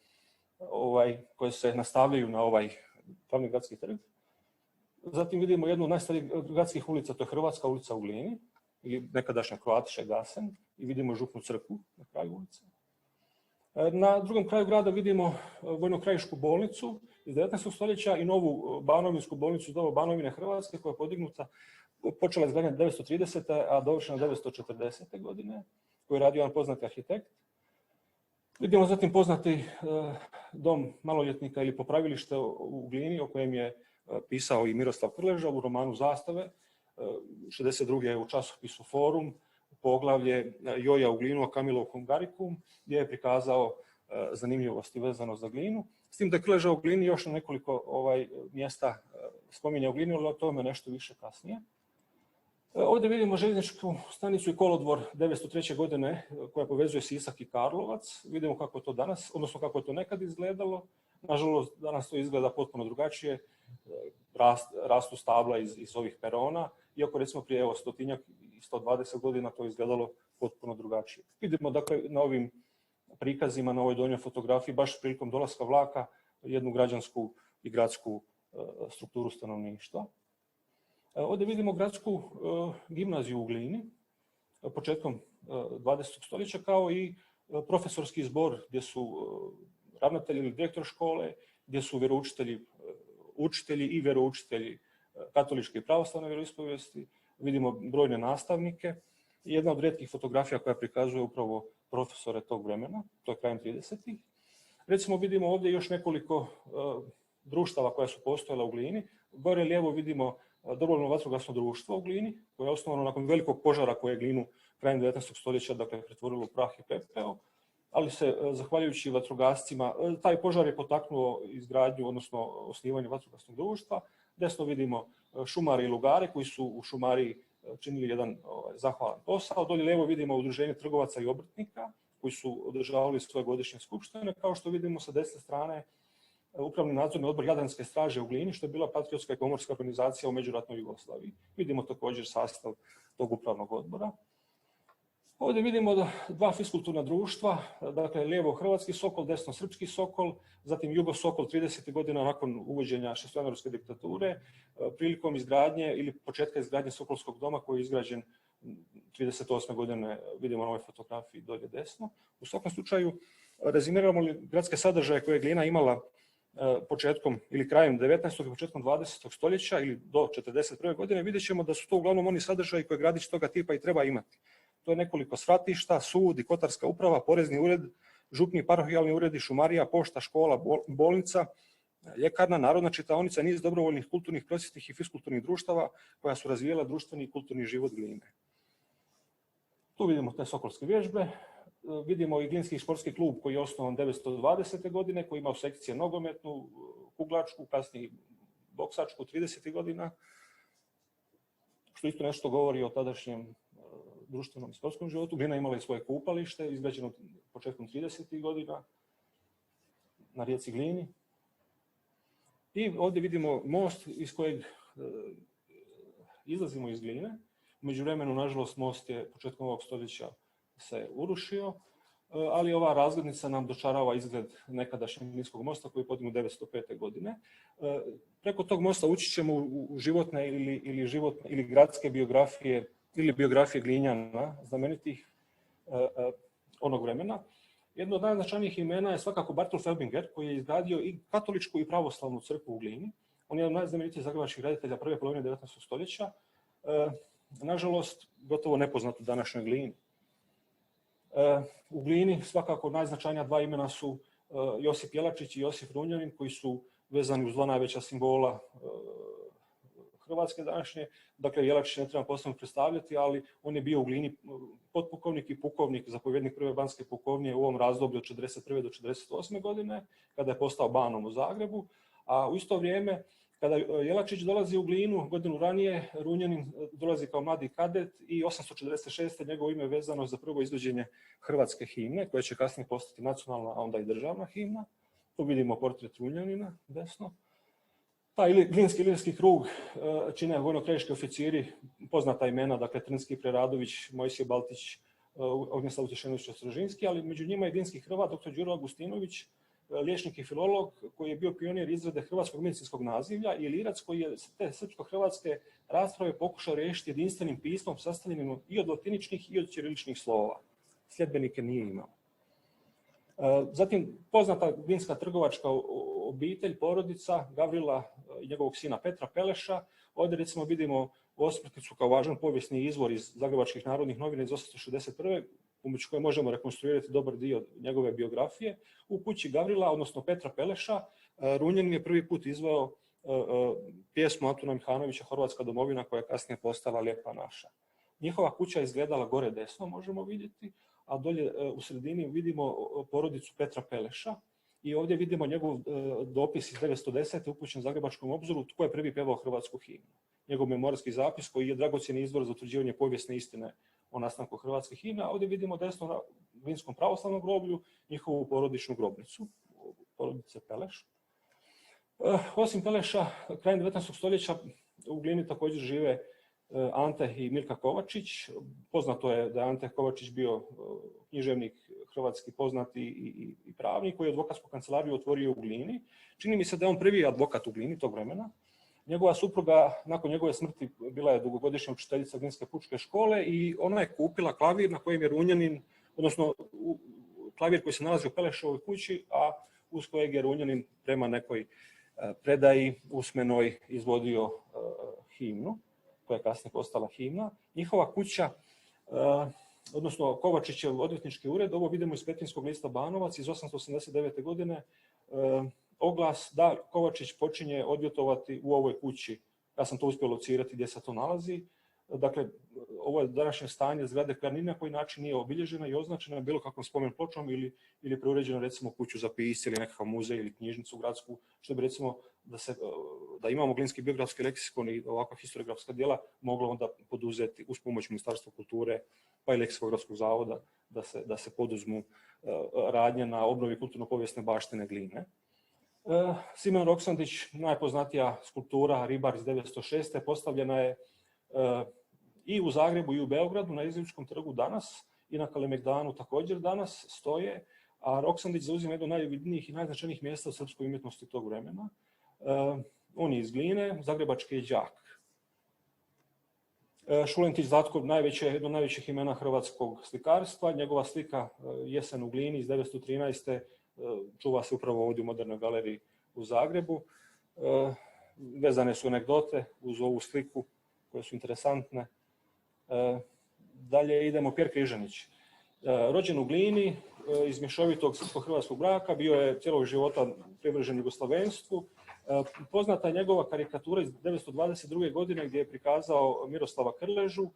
koje se nastavljaju na ovaj glavni gradski trg. Zatim vidimo jednu od najstarijih gradskih ulica, to je Hrvatska ulica u Glini, ili nekadašnja Kroatiše Gasen, i vidimo župnu crkvu na kraju ulice. Na drugom kraju grada vidimo vojno-krajišku bolnicu iz 19. stoljeća i novu banovinsku bolnicu iz doba Banovine Hrvatske koja je podignuta, počela izgradnja 1930. a dovršena 1940. godine, koju je radio jedan poznati arhitekt. Vidimo zatim poznati dom maloljetnika ili popravilište u Glini o kojem je pisao i Miroslav Krleža u romanu Zastave. 62. u časopisu Forum, poglavlje Joja u Glinu, a Kamilo u Hungarikum, gdje je prikazao zanimljivosti vezano za Glinu. S tim da je Krleža u Glini još na nekoliko mjesta spominje u Glini, ali o tome nešto više kasnije. Ovdje vidimo željezničku stanicu i kolodvor 903. godine koja povezuje Sisak i Karlovac. Vidimo kako je to danas, odnosno kako je to nekad izgledalo. Nažalost, danas to izgleda potpuno drugačije. Rastu stabla iz ovih perona, iako recimo prije 100-tinjak i 120 godina to izgledalo potpuno drugačije. Vidimo dakle na ovim prikazima, na ovoj donjoj fotografiji, baš prilikom dolaska vlaka, jednu građansku i gradsku strukturu stanovništva. Ovdje vidimo gradsku gimnaziju u Glini, početkom 20. stoljeća, kao i profesorski zbor gdje su ravnatelji ili direktor škole, gdje su učitelji i vjeroučitelji katoličke i pravoslavne vjeroispovijesti. Vidimo brojne nastavnike. Jedna od rijetkih fotografija koja prikazuje upravo profesore tog vremena, to je krajem 30-ih. Recimo vidimo ovdje još nekoliko društava koja su postojala u Glini. Gore lijevo vidimo dobrovoljno vatrogasno društvo u Glini, koje je osnovano nakon velikog požara koje je Glinu krajem 19. stoljeća pretvorilo u prah i pepeo, ali se zahvaljujući vatrogascima, taj požar je potaknuo izgradnju, odnosno osnivanje vatrogasnog društva. Desno vidimo šumari i lugari koji su u šumariji činili jedan zahvalan posao. Dolje lijevo vidimo udruženje trgovaca i obrtnika koji su održavali svoje godišnje skupštine, kao što vidimo sa desne strane Upravni nadzorni odbor Jadranske straže u Glini, što je bila patriotska i pomorska organizacija u međuratnoj Jugoslaviji. Vidimo također sastav tog upravnog odbora. Ovdje vidimo dva fiskulturna društva, dakle lijevo hrvatski Sokol, desno srpski Sokol, zatim Jugo Sokol 30. godina nakon uvođenja šestojanuarske diktature, prilikom izgradnje ili početka izgradnje Sokolskog doma koji je izgrađen 38. godine, vidimo na ovoj fotografiji dolje desno. U svakom slučaju, rezimiramo li gradske sadržaje koje je Glina imala početkom ili krajem 19. i početkom 20. stoljeća ili do 41. godine, vidjet ćemo da su to uglavnom oni sadržaji koje gradić toga tipa i treba imati. To je nekoliko svratišta, sud i kotarska uprava, porezni ured, župni parohijalni uredi, šumarija, pošta, škola, bolnica, ljekarna, narodna čitaonica, niz dobrovoljnih kulturnih, prosvjetnih i fiskulturnih društava koja su razvijala društveni i kulturni život Gline. Tu vidimo te sokolske vježbe, vidimo i Glinski športski klub koji je osnovan 1920. godine, koji ima sekcije nogometnu, kuglačku, kasnije boksačku 30. godina, što isto nešto govori o tadašnjem društvenom i sportskom životu. Glina imala i svoje kupalište, izgrađeno početkom 30. godina na rijeci Glini. I ovdje vidimo most iz kojeg izlazimo iz Gline. U međuvremenu, nažalost, most je početkom ovog stoljeća se urušio, ali ova razglednica nam dočarava izgled nekadašnjeg Glinskog mosta koji je podignut 1905. godine. Preko tog mosta ući ćemo u životne ili gradske biografije ili biografije Glinjana, znamenitih onog vremena. Jedno od najznačajnijih imena je svakako Bartol Felbinger, koji je izgradio i katoličku i pravoslavnu crkvu u Glini. On je jedan od najznamenitijih zagrebačkih graditelja prve polovine 19. stoljeća. Nažalost, gotovo nepoznat u današnjoj Glini. U Glini svakako najznačajnija dva imena su Josip Jelačić i Josip Runjanin, koji su vezani uz dva najveća simbola Hrvatske današnje. Dakle, Jelačić ne treba posebno predstavljati, ali on je bio u Glini potpukovnik i pukovnik, zapovjednik prve banske pukovnije u ovom razdoblju od 1941. do 1948. godine, kada je postao banom u Zagrebu. A u isto vrijeme, kada Jelačić dolazi u Glinu, godinu ranije, Runjanin dolazi kao mladi kadet i 846. njegovo ime je vezano za prvo izvođenje hrvatske himne, koja će kasnije postati nacionalna, a onda i državna himna. Tu vidimo portret Runjanina, desno. Taj Glinski ilirski krug čine vojno-krajiški oficiri, poznata imena, dakle Trnski, Preradović, Mojsije Baltić, Ognjeslav Utješenović Ostrožinski, ali među njima je Glinski Hrvat, dr. Đuro Agustinović, liječnik i filolog koji je bio pionir izrade hrvatskog medicinskog nazivlja i Ilirac koji je te srpsko-hrvatske rasprave pokušao riješiti jedinstvenim pismom sastavljenim i od latiničnih i od ćiriličnih slova. Sljedbenike nije imao. Zatim poznata glinska trgovačka obitelj, porodica Gavrila i njegovog sina Petra Peleša. Ovdje recimo vidimo osmrtnicu kao važan povijesni izvor iz Zagrebačkih narodnih novina iz 1861. pomoću koje možemo rekonstruirati dobar dio njegove biografije. U kući Gavrila, odnosno Petra Peleša, Runjanin je prvi put izveo pjesmu Antuna Mihanovića Hrvatska domovina, koja je kasnije postala Lijepa naša. Njihova kuća je izgledala gore desno, možemo vidjeti, a dolje u sredini vidimo porodicu Petra Peleša i ovdje vidimo njegov dopis iz 1910. upućen Zagrebačkom obzoru, tko je prvi pevao hrvatsku himnu. Njegov memorski zapis koji je dragocjeni izvor za utvrđivanje povijesne istine o nastanku hrvatskih himna. Ovdje vidimo desno na Glinskom pravoslavnom groblju njihovu porodičnu grobnicu, porodice Peleš. Osim Peleša, krajem 19. stoljeća u Glini također žive Ante i Milka Kovačić. Poznato je da je Ante Kovačić bio književnik hrvatski poznati i pravnik koji je advokatsku kancelariju otvorio u Glini. Čini mi se da je on prvi advokat u Glini tog vremena. Njegova supruga nakon njegove smrti bila je dugogodišnja učiteljica Glinske pučke škole i ona je kupila klavir na kojem je Runjanin, odnosno klavir koji se nalazi u Pelešovoj kući, a uz kojeg je Runjanin prema nekoj predaji usmenoj izvodio himnu, koja je kasnije postala himna. Njihova kuća, odnosno Kovačićev odvjetnički ured, ovo vidimo iz Petrinjskog lista Banovac iz 889. godine, oglas da Kovačić počinje odvjetovati u ovoj kući. Ja sam to uspio locirati gdje se to nalazi. Dakle, ovo je današnje stanje zgrade koja ni na koji način nije obilježena i označena bilo kakvom spomen pločom ili preuređena recimo kuću za pisce ili nekakav muzej ili knjižnicu gradsku, što bi recimo da imamo Glinski biografski leksikon i ovakva historiografska djela moglo onda poduzeti uz pomoć Ministarstva kulture pa i Leksikografskog zavoda da se poduzmu radnje na obnovi kulturno-povijesne baštine Gline. Simeon Roksandić, najpoznatija skulptura Ribar iz 1906. postavljena je i u Zagrebu i u Beogradu na Izraelskom trgu danas i na Kalemegdanu također danas stoje, a Roksandić zauzima jedno od najvidnijih i najznačajnijih mjesta u srpskoj umjetnosti tog vremena. On je iz Gline, zagrebački je đak. Šulentić Zlatko, jedno od najvećih imena hrvatskog slikarstva. Njegova slika Jesen u Glini iz 1913. čuva se upravo ovdje u Modernoj galeriji u Zagrebu. Vezane su anegdote uz ovu sliku koje su interesantne. Dalje idemo, Pjer Križanić. Rođen u Glini, iz mješovitog srpsko-hrvatskog braka, bio je cijelog života privržen jugoslavenstvu. Poznata je njegova karikatura iz 1922. godine gdje je prikazao Miroslava Krležu,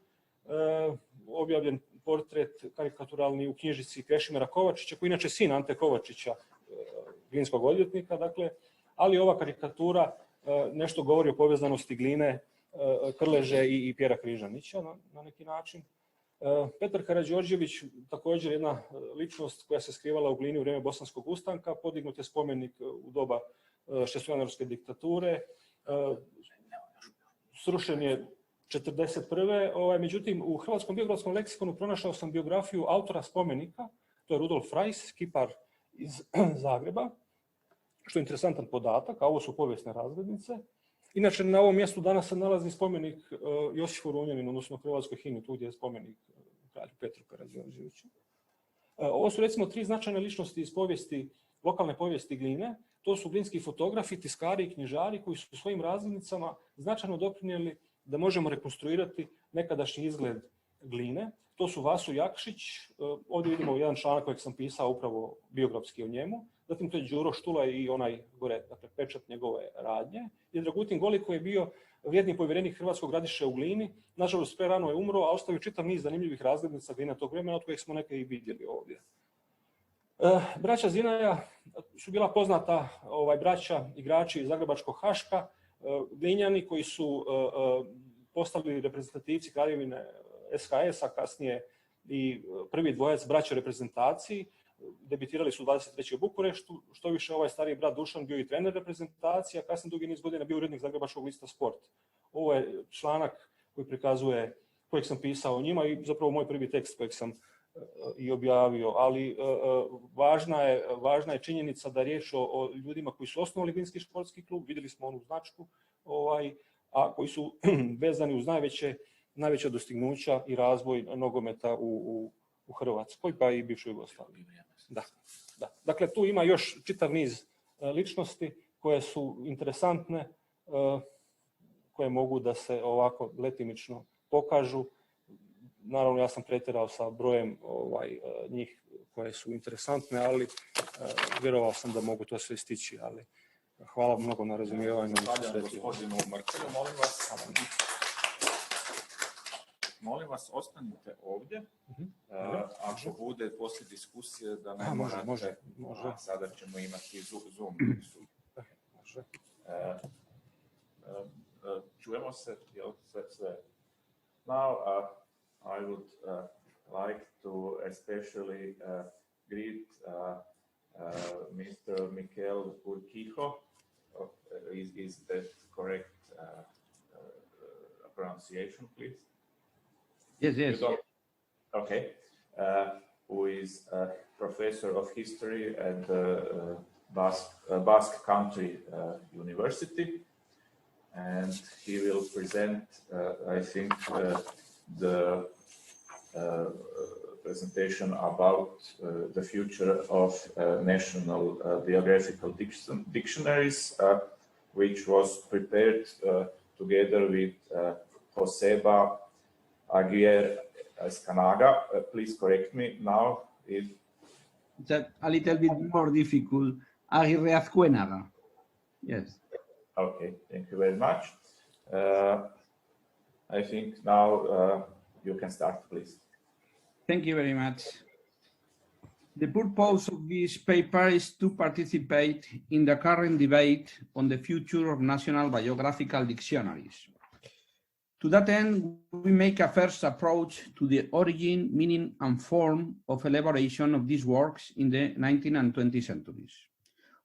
objavljen portret karikaturalni u knjižici Krešimira Kovačića, koji je inače sin Ante Kovačića, glinskog odvjetnika, dakle, ali ova karikatura nešto govori o povezanosti Gline, Krleže i Pjera Križanića na neki način. Petar Karađorđević, također jedna ličnost koja se skrivala u Glini u vrijeme Bosanskog ustanka, podignut je spomenik u doba šestojanuarske diktature, srušen je 1941. Međutim, u Hrvatskom biografskom leksikonu pronašao sam biografiju autora spomenika, to je Rudolf Reis, kipar iz Zagreba, što je interesantan podatak, a ovo su povijesne razglednice. Inače, na ovom mjestu danas se nalazi spomenik Josifu Runjaninu, odnosno hrvatskoj himni, tu gdje je spomenik kralju Petru Karađorđeviću. Ovo su recimo 3 značajne ličnosti iz lokalne povijesti Gline. To su glinski fotografi, tiskari i knjižari koji su svojim razglednicama značajno doprinijeli da možemo rekonstruirati nekadašnji izgled Gline. To su Vaso Jakšić, ovdje vidimo jedan članak kojeg sam pisao upravo biografski o njemu. Zatim to je Đuro Štulaj i onaj gore, dakle, pečat njegove radnje. I Dragutin Goli koji je bio vrijedni povjerenik Hrvatskog Radiše u Glini. Nažalost, prerano je umro, a ostavio čitav niz zanimljivih razglednica Gline tog vremena, od kojih smo neke i vidjeli ovdje. Braća Zinaja su bila poznata braća igrači iz Zagrebačkog Haška, Glinjani koji su postali reprezentativci Kraljevine SHS-a, kasnije i prvi dvojac braća reprezentaciji. Debitirali su u 23. u Bukureštu, što više ovaj stariji brat Dušan bio i trener reprezentacije, a kasnije dugi niz godina bio urednik Zagrebačkog lista Sport. Ovo je članak koji prikazuje, kojeg sam pisao o njima i zapravo moj prvi tekst kojeg sam i objavio, ali važna je činjenica da je riječ o ljudima koji su osnovali Glinski športski klub, vidjeli smo onu značku, a koji su vezani uz najveća dostignuća i razvoj nogometa u Hrvatskoj, pa i bivšoj Jugoslaviji. Da. Dakle, tu ima još čitav niz ličnosti koje su interesantne, koje mogu da se ovako letimično pokažu. Naravno, ja sam pretjerao sa brojem njih koje su interesantne, ali vjerovao sam da mogu to sve stići, ali hvala mnogo na razumijevanju. Zahvaljujem gospodinu Mrcelju, molim vas, ostanite ovdje. Ako bude poslije diskusije da ne morate, sada ćemo imati Zoom. Čujemo se, jel sve? Now, I would like to especially greet Mr. Mikel Urquijo. Is that correct pronunciation, please? Yes. Okay. Who is a professor of history at the Basque Country University. And he will present, I think, the presentation about the future of national biographical dictionaries, which was prepared together with Joseba Aguirre Escanaga. Please correct me now if... It's a little bit more difficult. Aguirre Azcuénaga. Yes. Okay, thank you very much. I think now you can start, please. Thank you very much. The purpose of this paper is to participate in the current debate on the future of national biographical dictionaries. To that end, we make a first approach to the origin, meaning, and form of elaboration of these works in the 19th and 20th centuries.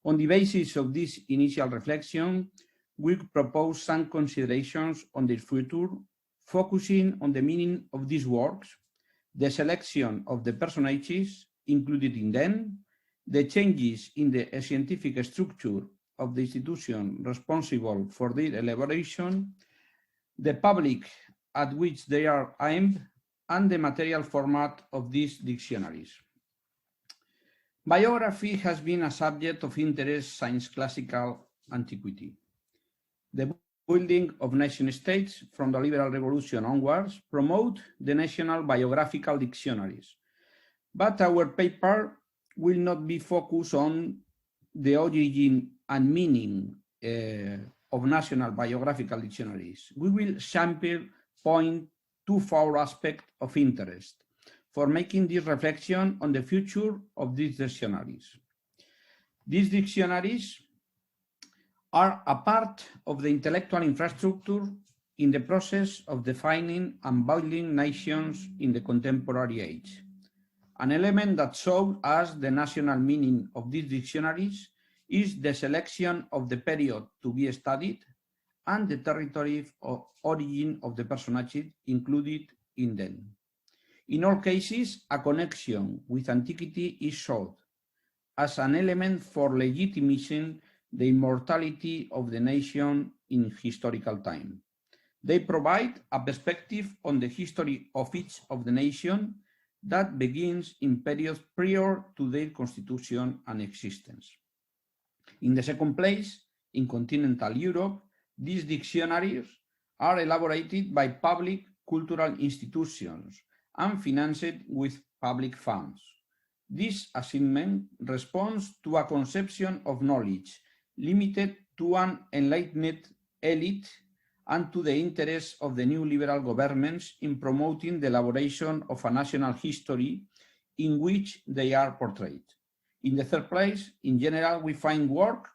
On the basis of this initial reflection, we propose some considerations on their future, focusing on the meaning of these works, the selection of the personages included in them, the changes in the scientific structure of the institution responsible for their elaboration, the public at which they are aimed, and the material format of these dictionaries. Biography has been a subject of interest since classical antiquity. The building of nation-states from the liberal revolution onwards promote the national biographical dictionaries. But our paper will not be focused on the origin and meaning of national biographical dictionaries. We will simply point to 4 aspects of interest for making this reflection on the future of these dictionaries. These dictionaries are a part of the intellectual infrastructure in the process of defining and building nations in the contemporary age. An element that shows us the national meaning of these dictionaries is the selection of the period to be studied and the territory of origin of the personages included in them. In all cases, a connection with antiquity is sought as an element for legitimizing the immortality of the nation in historical time. They provide a perspective on the history of each of the nation that begins in periods prior to their constitution and existence. In the second place, in continental Europe, these dictionaries are elaborated by public cultural institutions and financed with public funds. This assignment responds to a conception of knowledge limited to an enlightened elite and to the interests of the new liberal governments in promoting the elaboration of a national history in which they are portrayed. In the third place, in general, we find work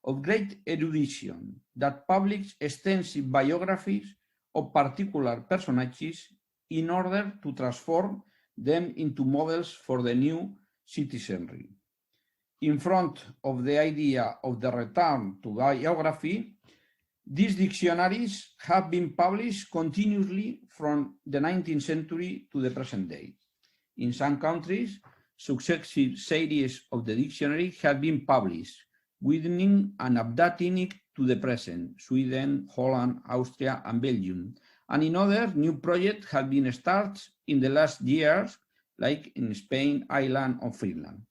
of great erudition that publish extensive biographies of particular personages in order to transform them into models for the new citizenry. In front of the idea of the return to biography, these dictionaries have been published continuously from the 19th century to the present day. In some countries, successive series of the dictionary have been published, widening and adapting it to the present, Sweden, Holland, Austria, and Belgium. And in others, new projects have been started in the last years, like in Spain, Ireland, or Finland.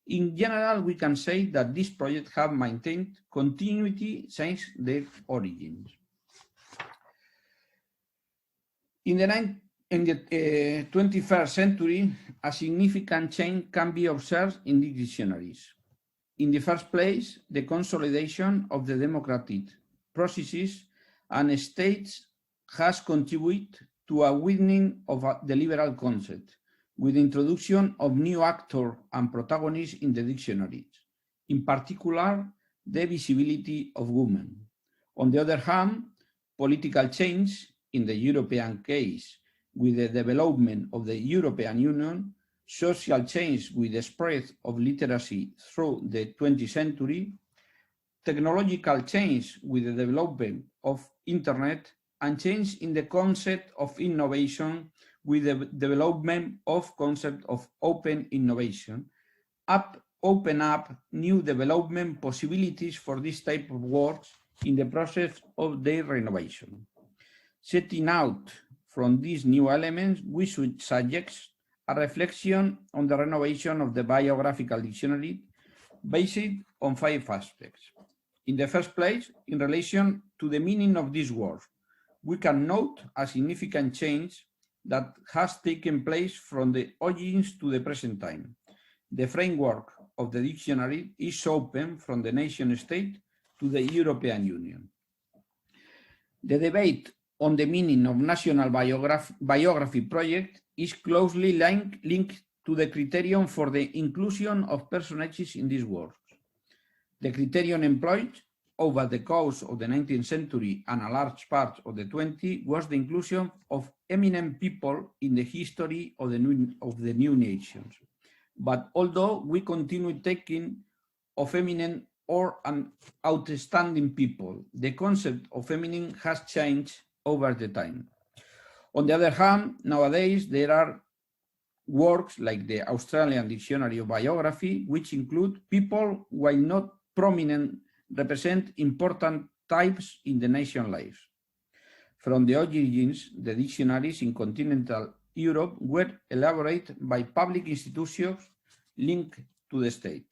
In general, we can say that these projects have maintained continuity since their origins. In the 21st century, a significant change can be observed in the dictionaries. In the first place, the consolidation of the democratic processes and states has contributed to a widening of the liberal concept, with the introduction of new actors and protagonists in the dictionaries, in particular, the visibility of women. On the other hand, political change, in the European case, with the development of the European Union, social change with the spread of literacy through the 20th century, technological change with the development of Internet, and change in the concept of innovation with the development of concept of open innovation, open up new development possibilities for this type of works in the process of their renovation. Setting out from these new elements, we should suggest a reflection on the renovation of the biographical dictionary based on 5 aspects. In the first place, in relation to the meaning of these words, we can note a significant change that has taken place from the origins to the present time. The framework of the dictionary is open from the nation state to the European Union. The debate on the meaning of national biography project is closely linked to the criterion for the inclusion of personages in these works. The criterion employed over the course of the 19th century and a large part of the 20th was the inclusion of eminent people in the history of the new nations. But although we continue taking of eminent or an outstanding people, the concept of eminent has changed over the time. On the other hand, nowadays there are works like the Australian Dictionary of Biography, which include people, while not prominent, represent important types in the nation life. From the origins, the dictionaries in continental Europe were elaborated by public institutions linked to the state.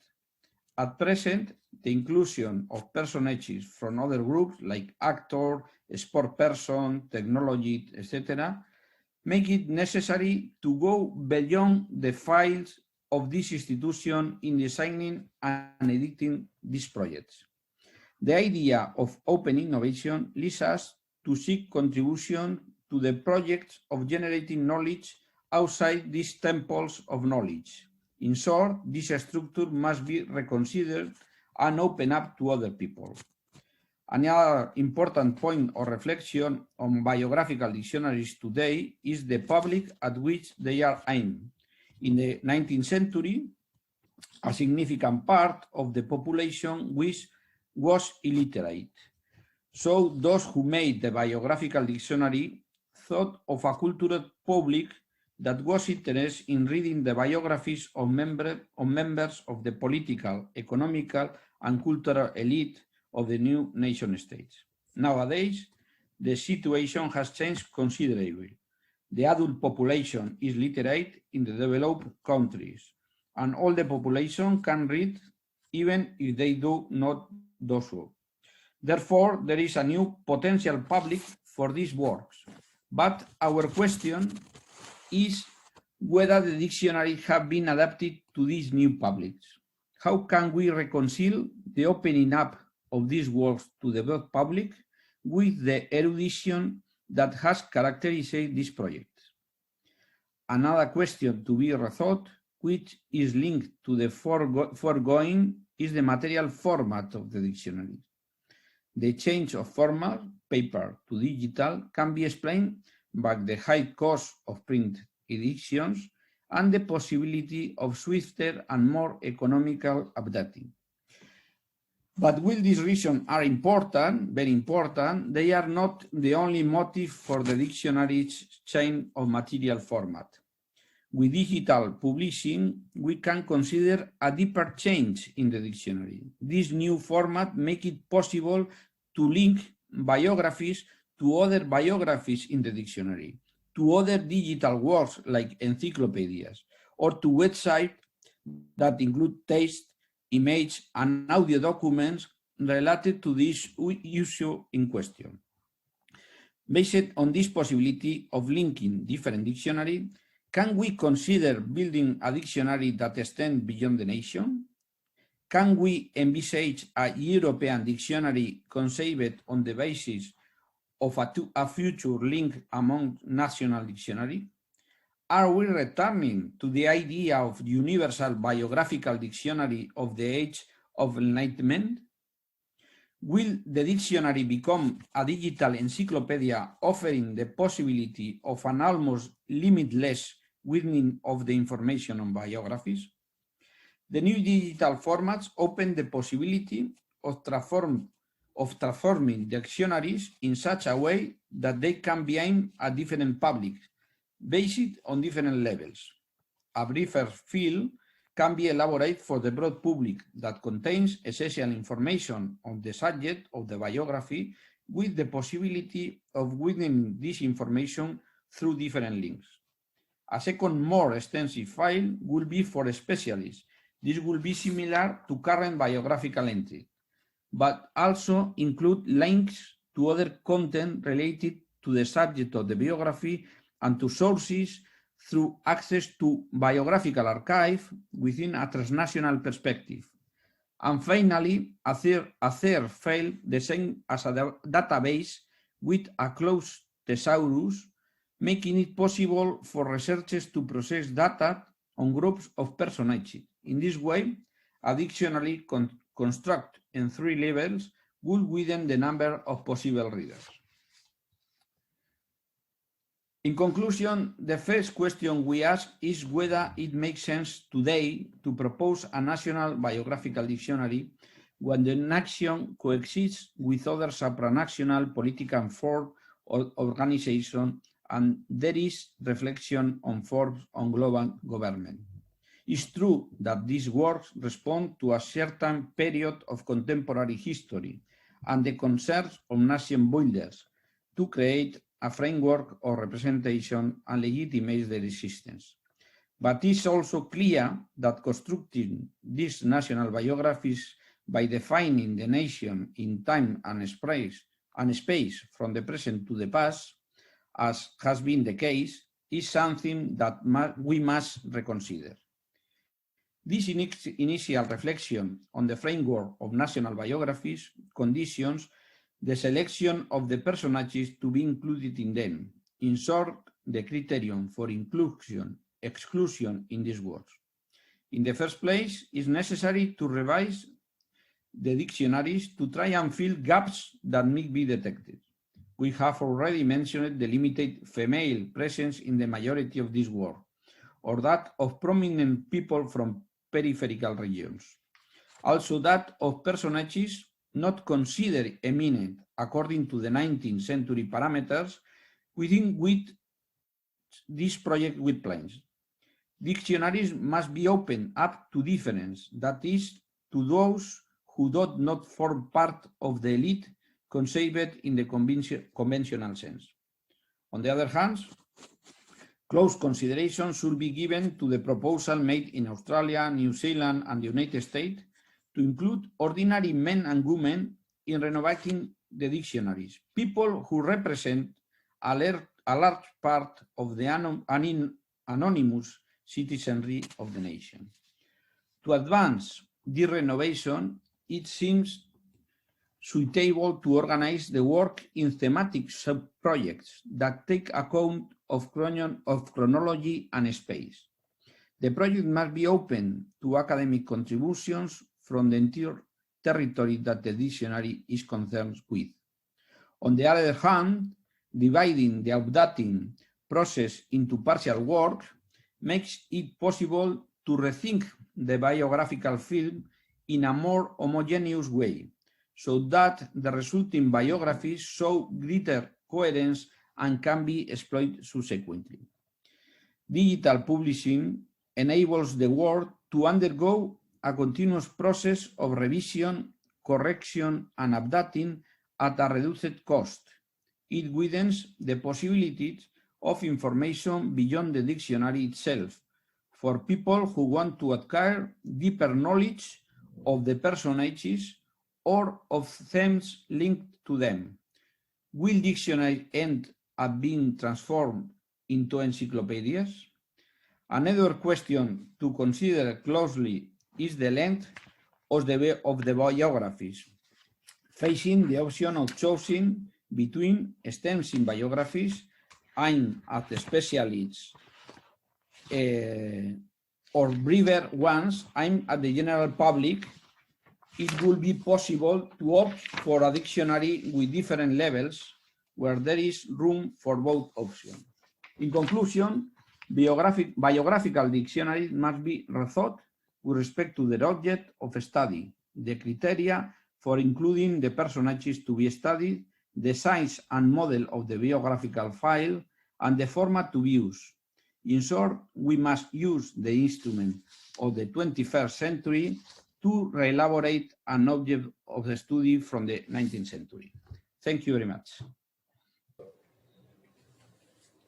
At present, the inclusion of personages from other groups like actor, sport person, technology, etc., make it necessary to go beyond the files of this institution in designing and editing these projects. The idea of open innovation leads us to seek contribution to the projects of generating knowledge outside these temples of knowledge. In short, this structure must be reconsidered and open up to other people. Another important point of reflection on biographical dictionaries today is the public at which they are aimed. In the 19th century, a significant part of the population was illiterate. So those who made the biographical dictionary thought of a cultural public that was interested in reading the biographies of members of the political, economical, and cultural elite of the new nation states. Nowadays, the situation has changed considerably. The adult population is literate in the developed countries, and all the population can read even if they do not do so. Therefore, there is a new potential public for these works. But our question is whether the dictionary have been adapted to these new publics. How can we reconcile the opening up of these works to the broad public with the erudition that has characterized this project? Another question to be rethought, which is linked to the foregoing, is the material format of the dictionary. The change of format, paper to digital, can be explained by the high cost of print editions and the possibility of swifter and more economical updating. But while these reasons are important, very important, they are not the only motive for the dictionary's change of material format. With digital publishing, we can consider a deeper change in the dictionary. This new format makes it possible to link biographies to other biographies in the dictionary, to other digital works like encyclopedias, or to websites that include text, image, and audio documents related to this issue in question. Based on this possibility of linking different dictionaries, can we consider building a dictionary that extends beyond the nation? Can we envisage a European dictionary conceived on the basis of a future link among national dictionaries? Are we returning to the idea of universal biographical dictionary of the age of enlightenment? Will the dictionary become a digital encyclopedia offering the possibility of an almost limitless widening of the information on biographies? The new digital formats open the possibility of transforming dictionaries in such a way that they can be aimed at different publics, based on different levels. A briefer field can be elaborated for the broad public that contains essential information on the subject of the biography, with the possibility of widening this information through different links. A second, more extensive file will be for specialists. This will be similar to current biographical entry, but also include links to other content related to the subject of the biography and to sources through access to biographical archive within a transnational perspective. And finally, a third file designed as a database with a closed thesaurus, making it possible for researchers to process data on groups of personages. In this way, a dictionary constructed in 3 levels would widen the number of possible readers. In conclusion, the first question we ask is whether it makes sense today to propose a national biographical dictionary when the nation coexists with other supranational political forms or organizations and there is reflection on forms on global government. It's true that these works respond to a certain period of contemporary history and the concerns of nation builders to create a framework of representation and legitimate their existence. But it's also clear that constructing these national biographies by defining the nation in time and space from the present to the past, as has been the case, is something that we must reconsider. This initial reflection on the framework of national biographies conditions the selection of the personages to be included in them. In short, the criterion for inclusion, exclusion in these works. In the first place, it's necessary to revise the dictionaries to try and fill gaps that may be detected. We have already mentioned the limited female presence in the majority of these works, or that of prominent people from peripheral regions. Also that of personages not considered eminent according to the 19th century parameters within which this project would place. Dictionaries must be opened up to difference, that is, to those who do not form part of the elite conceived in the conventional sense. On the other hand, close consideration should be given to the proposal made in Australia, New Zealand, and the United States to include ordinary men and women in renovating the dictionaries, people who represent a large part of the anonymous citizenry of the nation. To advance this renovation, it seems suitable to organize the work in thematic sub-projects that take account of chronology and space. The project must be open to academic contributions from the entire territory that the dictionary is concerned with. On the other hand, dividing the updating process into partial work makes it possible to rethink the biographical field in a more homogeneous way, so that the resulting biographies show greater coherence and can be exploited subsequently. Digital publishing enables the work to undergo a continuous process of revision, correction, and updating at a reduced cost. It widens the possibilities of information beyond the dictionary itself for people who want to acquire deeper knowledge of the personages or of themes linked to them. Will dictionaries end up being transformed into encyclopedias? Another question to consider closely is the length of the biographies, facing the option of choosing between extensive biographies aimed at specialists or briefer ones aimed at the general public. It will be possible to opt for a dictionary with different levels where there is room for both options. In conclusion, biographical dictionaries must be rethought with respect to their object of study, the criteria for including the personages to be studied, the size and model of the biographical file, and the format to be used. In short, we must use the instrument of the 21st century to re-elaborate an object of the study from the 19th century. Thank you very much.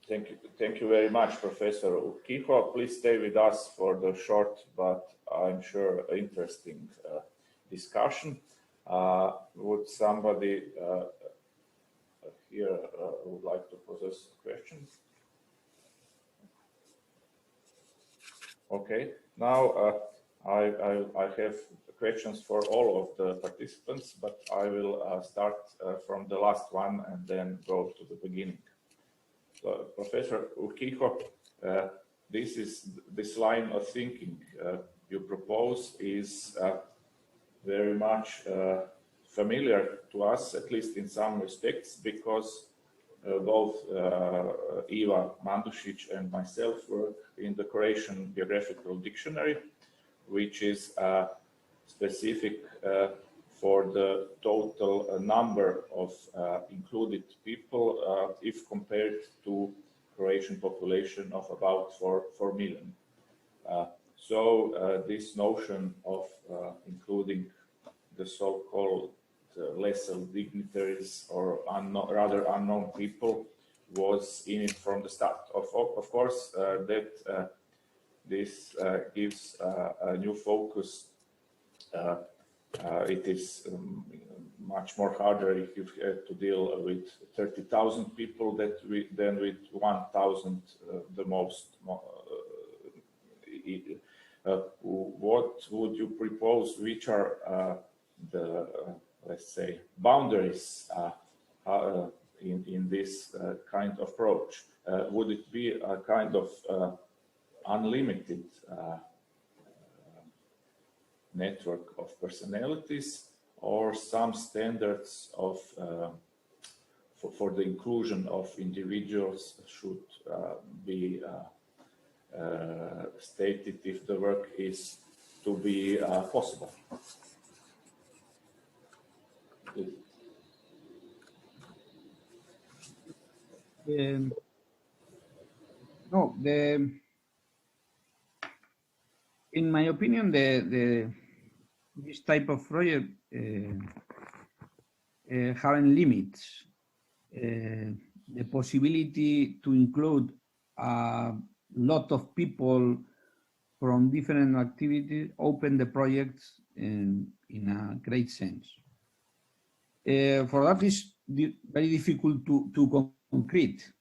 Thank you very much, Professor Urquijo. Please stay with us for the short, but I'm sure interesting discussion. Would somebody here would like to pose questions? Okay, now I have questions for all of the participants, but I will start from the last one and then go to the beginning. So, Professor Urquijo, this line of thinking you propose is very much familiar to us, at least in some respects, because both Iva Mandušić and myself work in the Croatian Biographical Dictionary, which is specific for the total number of included people if compared to Croatian population of about 4 million. So this notion of including the so-called lesser dignitaries or rather unknown people was in it from the start. Of course, that this gives a new focus. It is much more harder if you have to deal with 30,000 people than with 1,000, the most. What would you propose? Which are the, let's say, boundaries in this kind of approach? Would it be a kind of unlimited network of personalities, or some standards of for the inclusion of individuals should be stated if the work is to be possible? No, in my opinion, this type of project having limits. The possibility to include a lot of people from different activities open the projects in a great sense. For that is very difficult to concrete.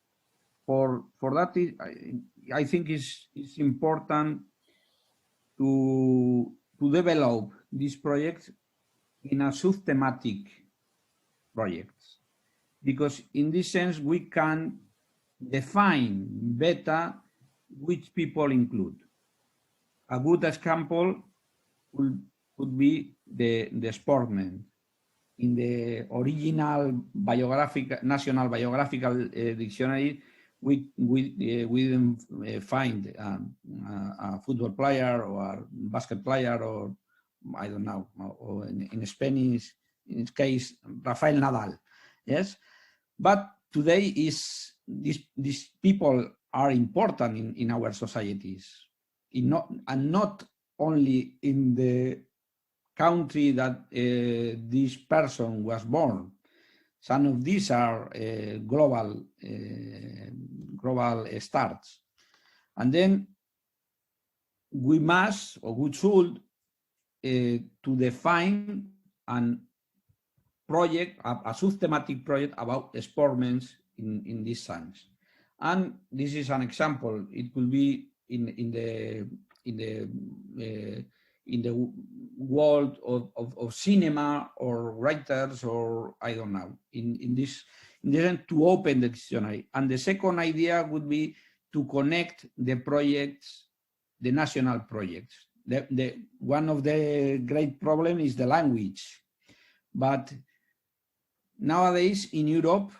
For that, I think it's important to develop this project in a systematic project, because in this sense we can define better which people include. A good example could be the sportsmen. In the original National Biographical Dictionary, we didn't find a football player or a basket player, or I don't know, or in Spanish, in this case, Rafael Nadal. Yes, but today these people are important in our societies, and not only in the country that this person was born. Some of these are global stars. And then we must, or we should, to define a project, a systematic project about sportsmen in this sense. And this is an example. It could be in the world of cinema, or writers, or I don't know, in this to open the dictionary. And the second idea would be to connect the projects, the national projects. One of the great problems is the language. But nowadays in Europe,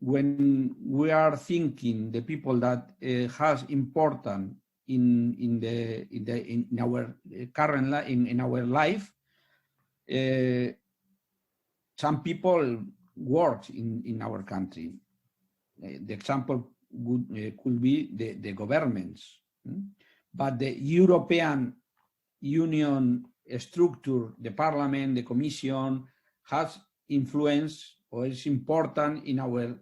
when we are thinking the people that has important in our current life, in our life, some people work in our country. The example could be the governments, but the European Union structure, the Parliament, the Commission, has influence or is important in our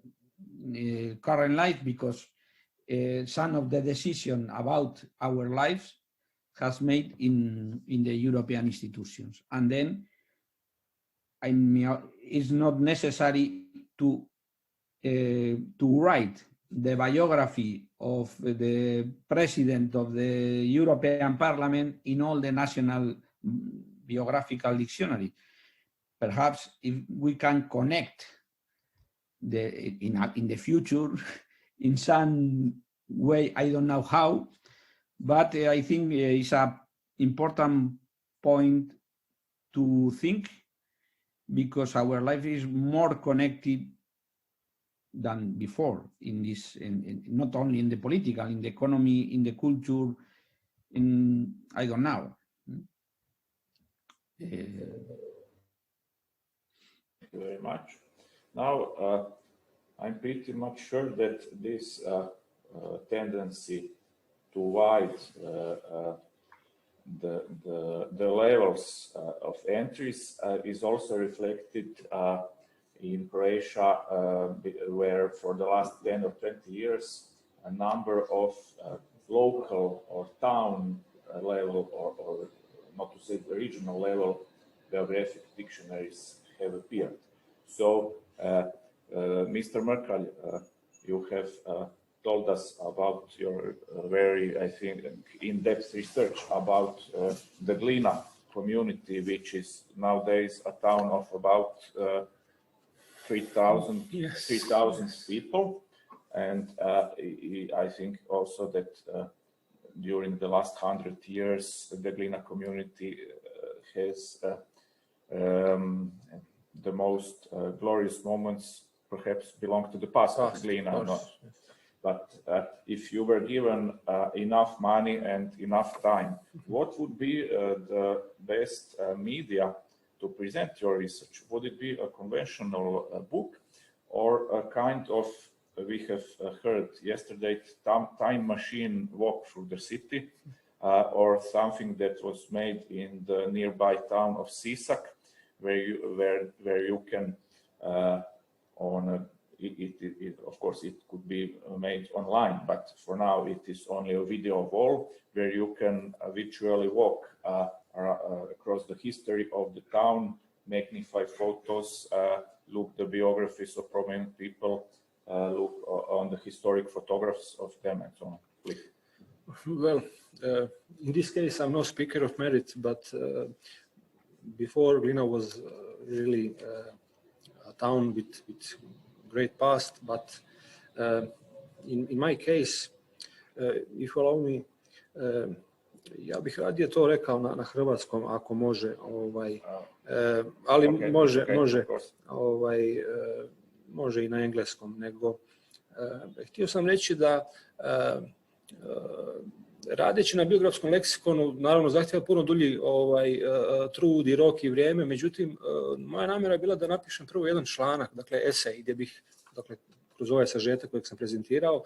current life, because some of the decision about our lives has made in the European institutions. And then it's not necessary to write the biography of the president of the European Parliament in all the national biographical dictionary. Perhaps if we can connect in the future in some way, I don't know how, but I think it's an important point to think, because our life is more connected than before in this, not only in the political, in the economy, in the culture, in I don't know. Thank you very much. Now, I'm pretty much sure that this tendency to widen the levels of entries is also reflected in Croatia, where for the last 10 or 20 years, a number of local or town level, or not to say the regional level, geographic dictionaries have appeared. So, Mr. Merkel, you have told us about your very, I think, in-depth research about the Glina community, which is nowadays a town of about 3,000 people. And I think also that during the last 100 years, the Glina community has the most glorious moments perhaps belong to the past of Glina. But if you were given enough money and enough time, what would be the best media to present your research? Would it be a conventional book, or a kind of, we have heard yesterday, time machine walk through the city, or something that was made in the nearby town of Sisak, where you can of course it could be made online, but for now it is only a video wall where you can virtually walk across the history of the town, magnify photos, look the biographies of prominent people, look on the historic photographs of them and so on. Please. Well, in this case, I'm no speaker of merit, but before Glina was really a town with great past, but in my case, if you allow me, ja bih radije to rekao na hrvatskom ako može, ali može i na engleskom, nego htio sam reći da radeći na biografskom leksikonu, naravno zahtjeva puno dulji trud i rok i vrijeme, međutim, moja namjera je bila da napišem prvo jedan članak, dakle esej, gdje bih, dakle, kroz ovaj sažetak kojeg sam prezentirao,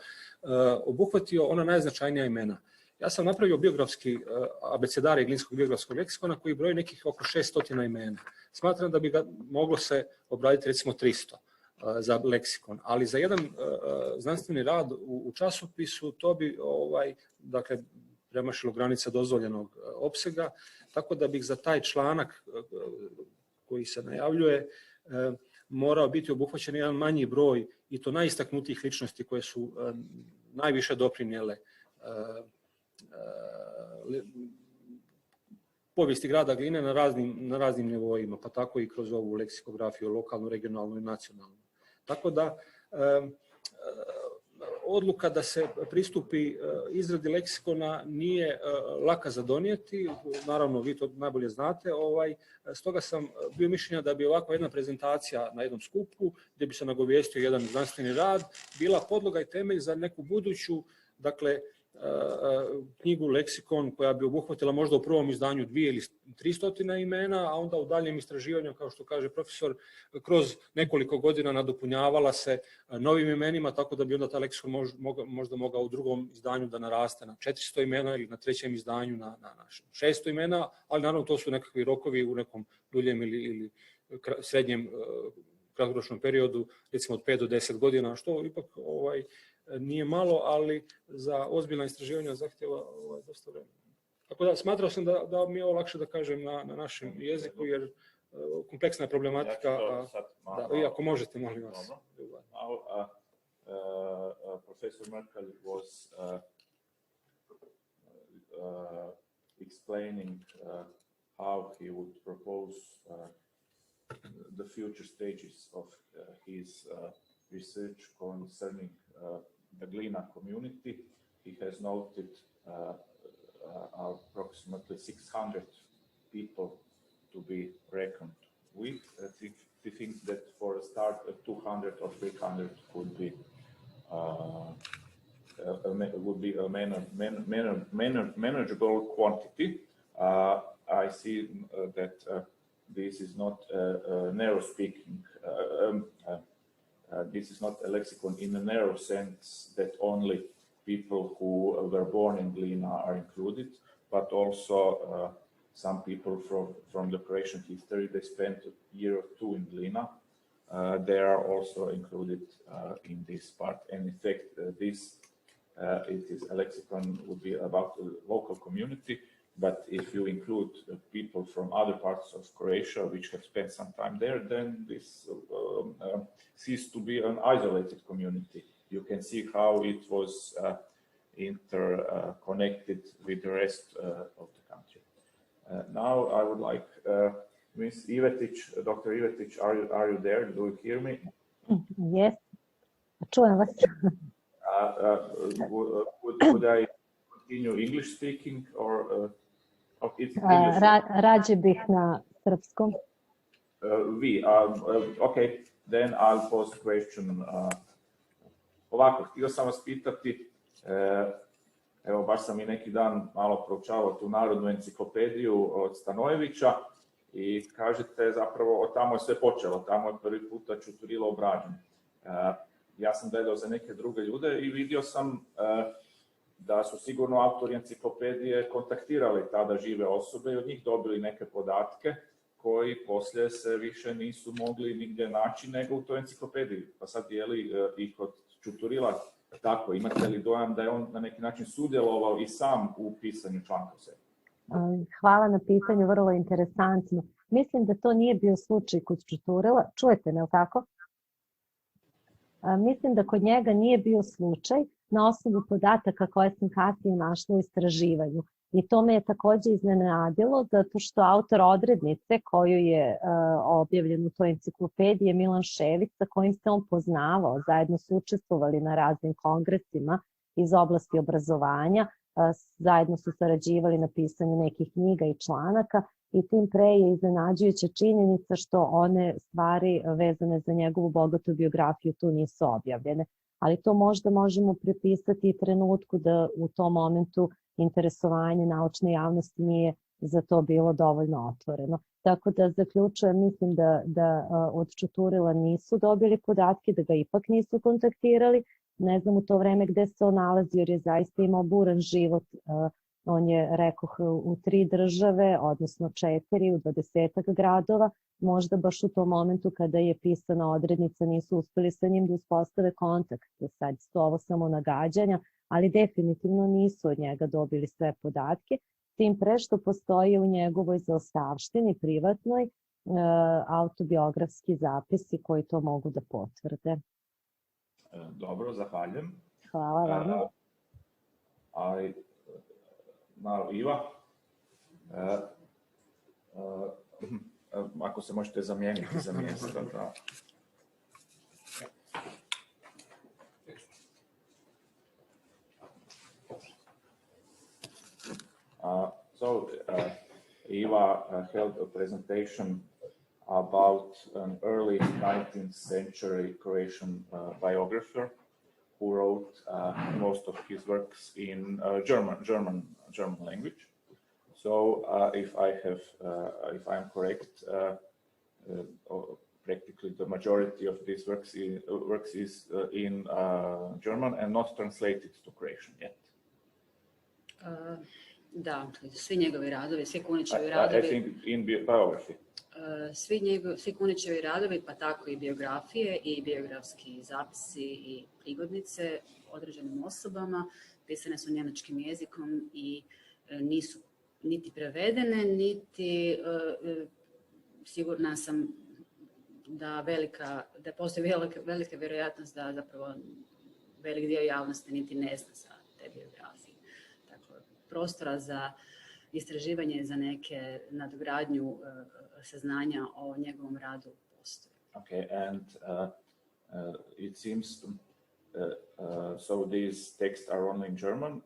obuhvatio ona najznačajnija imena. Ja sam napravio biografski abecedarij glinskog biografskog leksikona koji broji nekih oko 600 imena. Smatram da bi ga moglo se obraditi recimo 300 za leksikon, ali za jedan znanstveni rad u časopisu to bi dakle premašilo granice dozvoljenog opsega, tako da bih za taj članak koji se najavljuje morao biti obuhvaćen jedan manji broj i to najistaknutijih ličnosti koje su najviše doprinijele povijesti grada Gline na raznim nivoima, pa tako i kroz ovu leksikografiju, lokalnu, regionalnu i nacionalnu. Tako da odluka da se pristupi izradi leksikona nije laka za donijeti, naravno vi to najbolje znate, stoga sam bio mišljenja da bi ovakva jedna prezentacija na jednom skupu, gdje bi se nagovijestio jedan znanstveni rad, bila podloga i temelj za neku buduću, dakle, knjigu, leksikon, koja bi obuhvatila možda u prvom izdanju 200 ili 300 imena, a onda u daljem istraživanju, kao što kaže profesor, kroz nekoliko godina nadopunjavala se novim imenima, tako da bi onda taj leksikon možda mogao u drugom izdanju da naraste na 400 imena ili na trećem izdanju na 600 imena, ali naravno to su nekakvi rokovi u nekom duljem ili srednjem kratkoročnom periodu, recimo od 5 do 10 godina, što ipak nije malo, ali za ozbiljna istraživanja zahtjeva dosta vremena. Tako da smatrao sam da mi je ovo lakše da kažem na našem jeziku, jer kompleksna je problematika. I ako možete, molim vas. Professor Merkel was explaining how he would propose the future stages of his research concerning the Glina community. He has noted approximately 600 people to be reckoned with. I think that for a start, 200 or 300 would be a manageable quantity. I see that this is not narrow speaking. This is not a lexicon in a narrow sense that only people who were born in Glina are included, but also some people from the Croatian history. They spent a year or two in Glina. They are also included in this part. And in fact, it is a lexicon would be about the local community. But if you include people from other parts of Croatia which have spent some time there, then this ceased to be an isolated community. You can see how it was interconnected with the rest of the country. Now I would like Ms. Ivetic, Dr. Ivetic, are you there? Do you hear me? Yes, čujem vas. Would I continue English speaking or Rađe bih na srpskom. Okay, then I'll pose a question. Ovako, htio sam vas pitati, evo baš sam i neki dan malo proučavao tu narodnu enciklopediju od Stanojevića i kažete zapravo tamo je sve počelo, tamo je prvi puta Čuturilo obrađen. Ja sam gledao za neke druge ljude i vidio sam da su sigurno autori enciklopedije kontaktirali tada žive osobe i od njih dobili neke podatke koji poslije se više nisu mogli nigdje naći nego u toj enciklopediji. Pa sad je li i kod Čuturila tako? Imate li dojam da je on na neki način sudjelovao i sam u pisanju članka u sebi? Hvala na pitanju, vrlo interesantno. Mislim da to nije bio slučaj kod Čuturila. Čujete me, tako? Mislim da kod njega nije bio slučaj na osnovu podataka koje sam kasnije našla u istraživanju. I to me je također iznenadilo, zato što autor odrednice koju je objavljen u toj enciklopediji je Milan Šević, sa kojim se on poznavao, zajedno su učestvovali na raznim kongresima iz oblasti obrazovanja, zajedno su sarađivali na pisanju nekih knjiga i članaka i tim pre je iznenađujuća činjenica što one stvari vezane za njegovu bogatu biografiju tu nisu objavljene. Ali to možda možemo prepisati i trenutku da u tom momentu interesovanje naučne javnosti nije za to bilo dovoljno otvoreno. Tako da zaključujem, mislim da od Čuturila nisu dobili podatke, da ga ipak nisu kontaktirali. Ne znam u to vreme gde se on nalazi, jer je zaista imao buran život. On je, rekoh, u 3 države, odnosno 4, u 20 gradova. Možda baš u tom momentu kada je pisana odrednica nisu uspeli sa njim da uspostave kontakt. Sad su ovo samo nagađanja, ali definitivno nisu od njega dobili sve podatke. Tim pre što postoji u njegovoj zaostavštini privatnoj autobiografski zapisi koji to mogu da potvrde. Dobro, zahvaljujem. Hvala vam. Now, Iva, ako se možete zamijeniti za mjesto. Da. Eva held a presentation about an early 19th century Croatian biographer who wrote most of his works in German language. So, if I am correct, practically the majority of these works is in German and not translated to Croatian yet. Da, svi njegovi radovi, svi Kunićevi radovi. I think in biography. Svi Kunićevi radovi, pa tako i biografije i biografski zapisi i prigodnice određenim osobama pisane su njemačkim jezikom i nisu niti prevedene, niti sigurna sam da postoji velika vjerojatnost da zapravo velik dio javnosti niti ne zna za te biografije. Tako, prostora za istraživanje za neke nadogradnju saznanja o njegovom radu postoji. Okay, and it seems so these texts are only in German.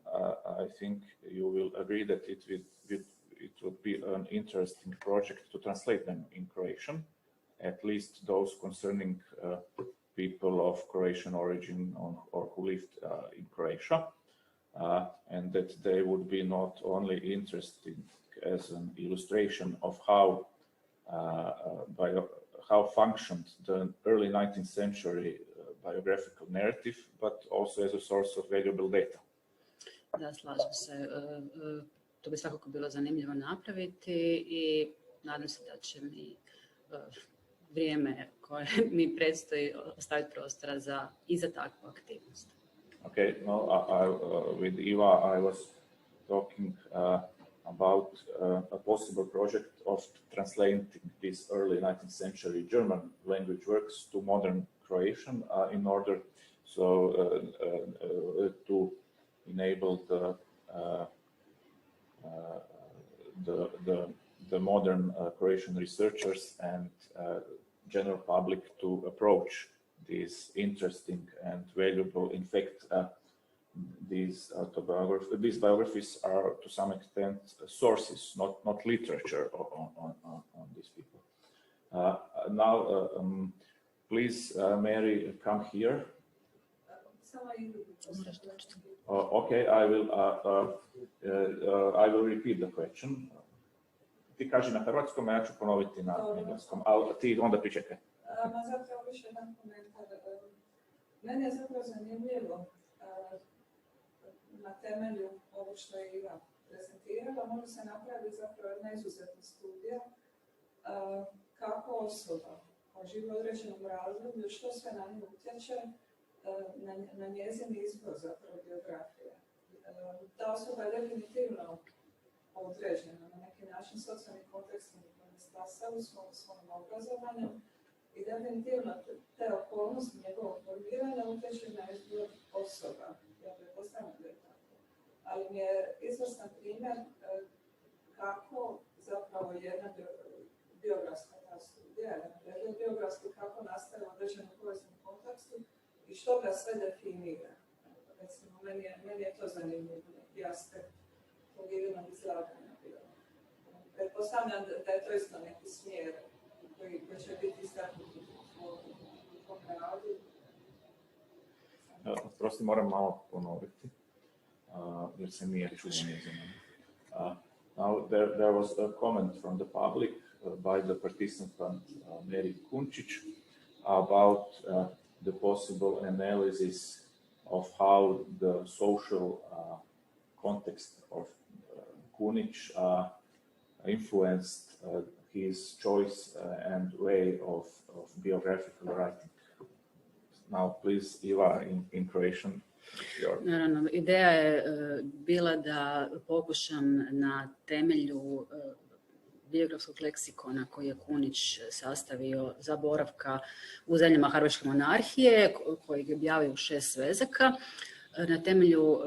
I think you will agree that it would be an interesting project to translate them in Croatian, at least those concerning people of Croatian origin or who lived in Croatia, and that they would be not only interesting as an illustration of how functioned the early 19th century biographical narrative, but also as a source of valuable data. Da, slažem se. To bi svakako bilo zanimljivo napraviti i nadam se da će mi vrijeme koje mi predstoji ostaviti prostora i za takvu aktivnost. Okay, no, with Eva, I was talking about a possible project of translating these early 19th century German language works to modern Croatian in order to enable the modern Croatian researchers and general public to approach these interesting and valuable. In fact, these biographies are to some extent sources, not literature on these people. Now, please, Mary, come here. Okay, I will repeat the question. Ti kaži na hrvatskom, ja ću ponoviti na engleskom, ali ti onda pričekaj. Ma zapravo još jedan komentar. Meni je zapravo zanimljivo na temelju ovo što je Iva prezentirala, može se napraviti zapravo jedna izuzetna studija kako osoba koja živi u određenom razdoblju, što sve na nju utječe, na njezin izbor zapravo biografije. Ta osoba je definitivno određena na neki način socijalnim kontekstom u kojem stasa u svom obrazovanju i definitivno te okolnosti njegovog formiranja utječe na izbor osoba. Ja pretpostavljam da je tako. Ali mi je izvrstan primjer kako zapravo jedna biografska ta studija, jedan biografski kako nastaje u određenom povijesnom kontekstu i što ga sve definira. Recimo, meni je to zanimljivo, neki aspekt tog Ivinog izlaganja bio. Pretpostavljam da je to isto neki smjer koji će biti istaknuti u tom radu. Prosti, moram malo ponoviti, jer se nije čuo njezino. Now, there was a comment from the public by the participant Mary Kunčić about the possible analysis of how the social context of Kunić influenced his choice and way of biographical writing. Now, please, Iva, in Croatian. Naravno, ideja je bila da pokušam na temelju biografskog leksikona koji je Kunić sastavio za boravka u zemljama Hrvatske monarhije, koji je objavio u 6 svezaka, na temelju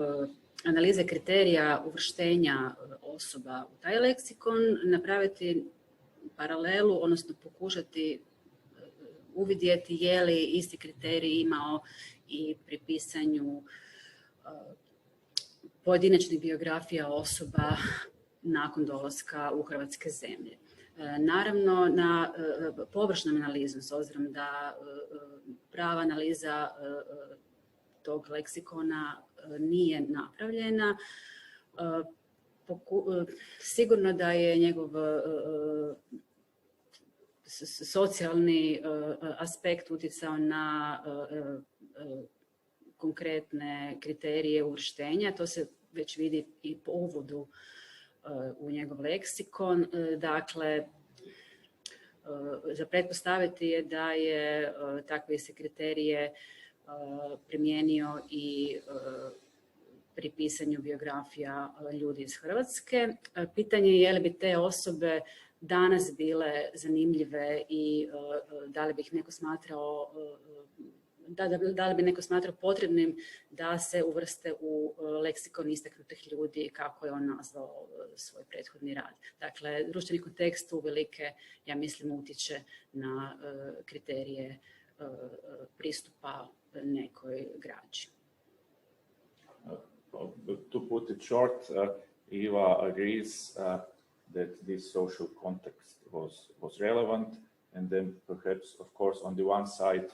analize kriterija uvrštenja osoba u taj leksikon napraviti paralelu, odnosno pokušati uvidjeti je li isti kriterij imao i pri pisanju pojedinačnih biografija osoba nakon dolaska u hrvatske zemlje. Naravno, na površnom analizom, s obzirom da prava analiza tog leksikona nije napravljena, sigurno da je njegov socijalni aspekt utjecao na konkretne kriterije uvrštenja. To se već vidi i po uvodu u njegov leksikon. Dakle, za pretpostaviti je da je takve se kriterije primijenio i pri pisanju biografija ljudi iz Hrvatske. Pitanje je li bi te osobe danas bile zanimljive i da li bi neko smatrao da li bi neko smatrao potrebnim da se uvrste u leksikon istaknutih ljudi kako je on nazvao svoj prethodni rad. Dakle, društveni kontekst uvelike, ja mislim, utječe na kriterije pristupa nekoj građi. To put it short, Eva agrees that this social context was relevant, and then perhaps, of course, on the one side,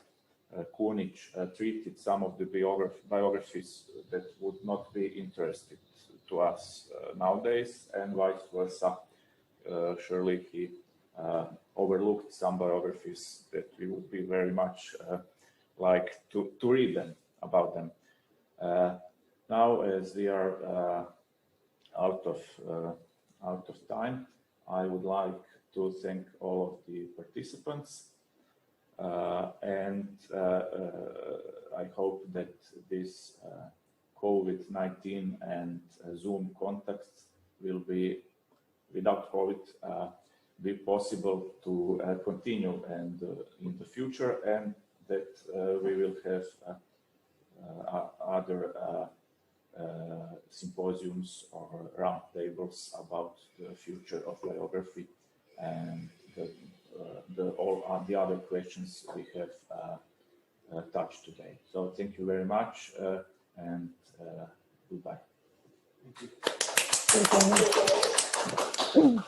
Kunić treated some of the biographies that would not be interested to us nowadays, and vice versa. Surely he overlooked some biographies that we would be very much like to read them about them. now, as we are out of time, I would like to thank all of the participants, and I hope that this COVID-19 and Zoom context will be, without COVID, be possible to continue and in the future, and that we will have other symposiums or roundtables about the future of biography and all the other questions we have touched today. So thank you very much, and goodbye. Thank you.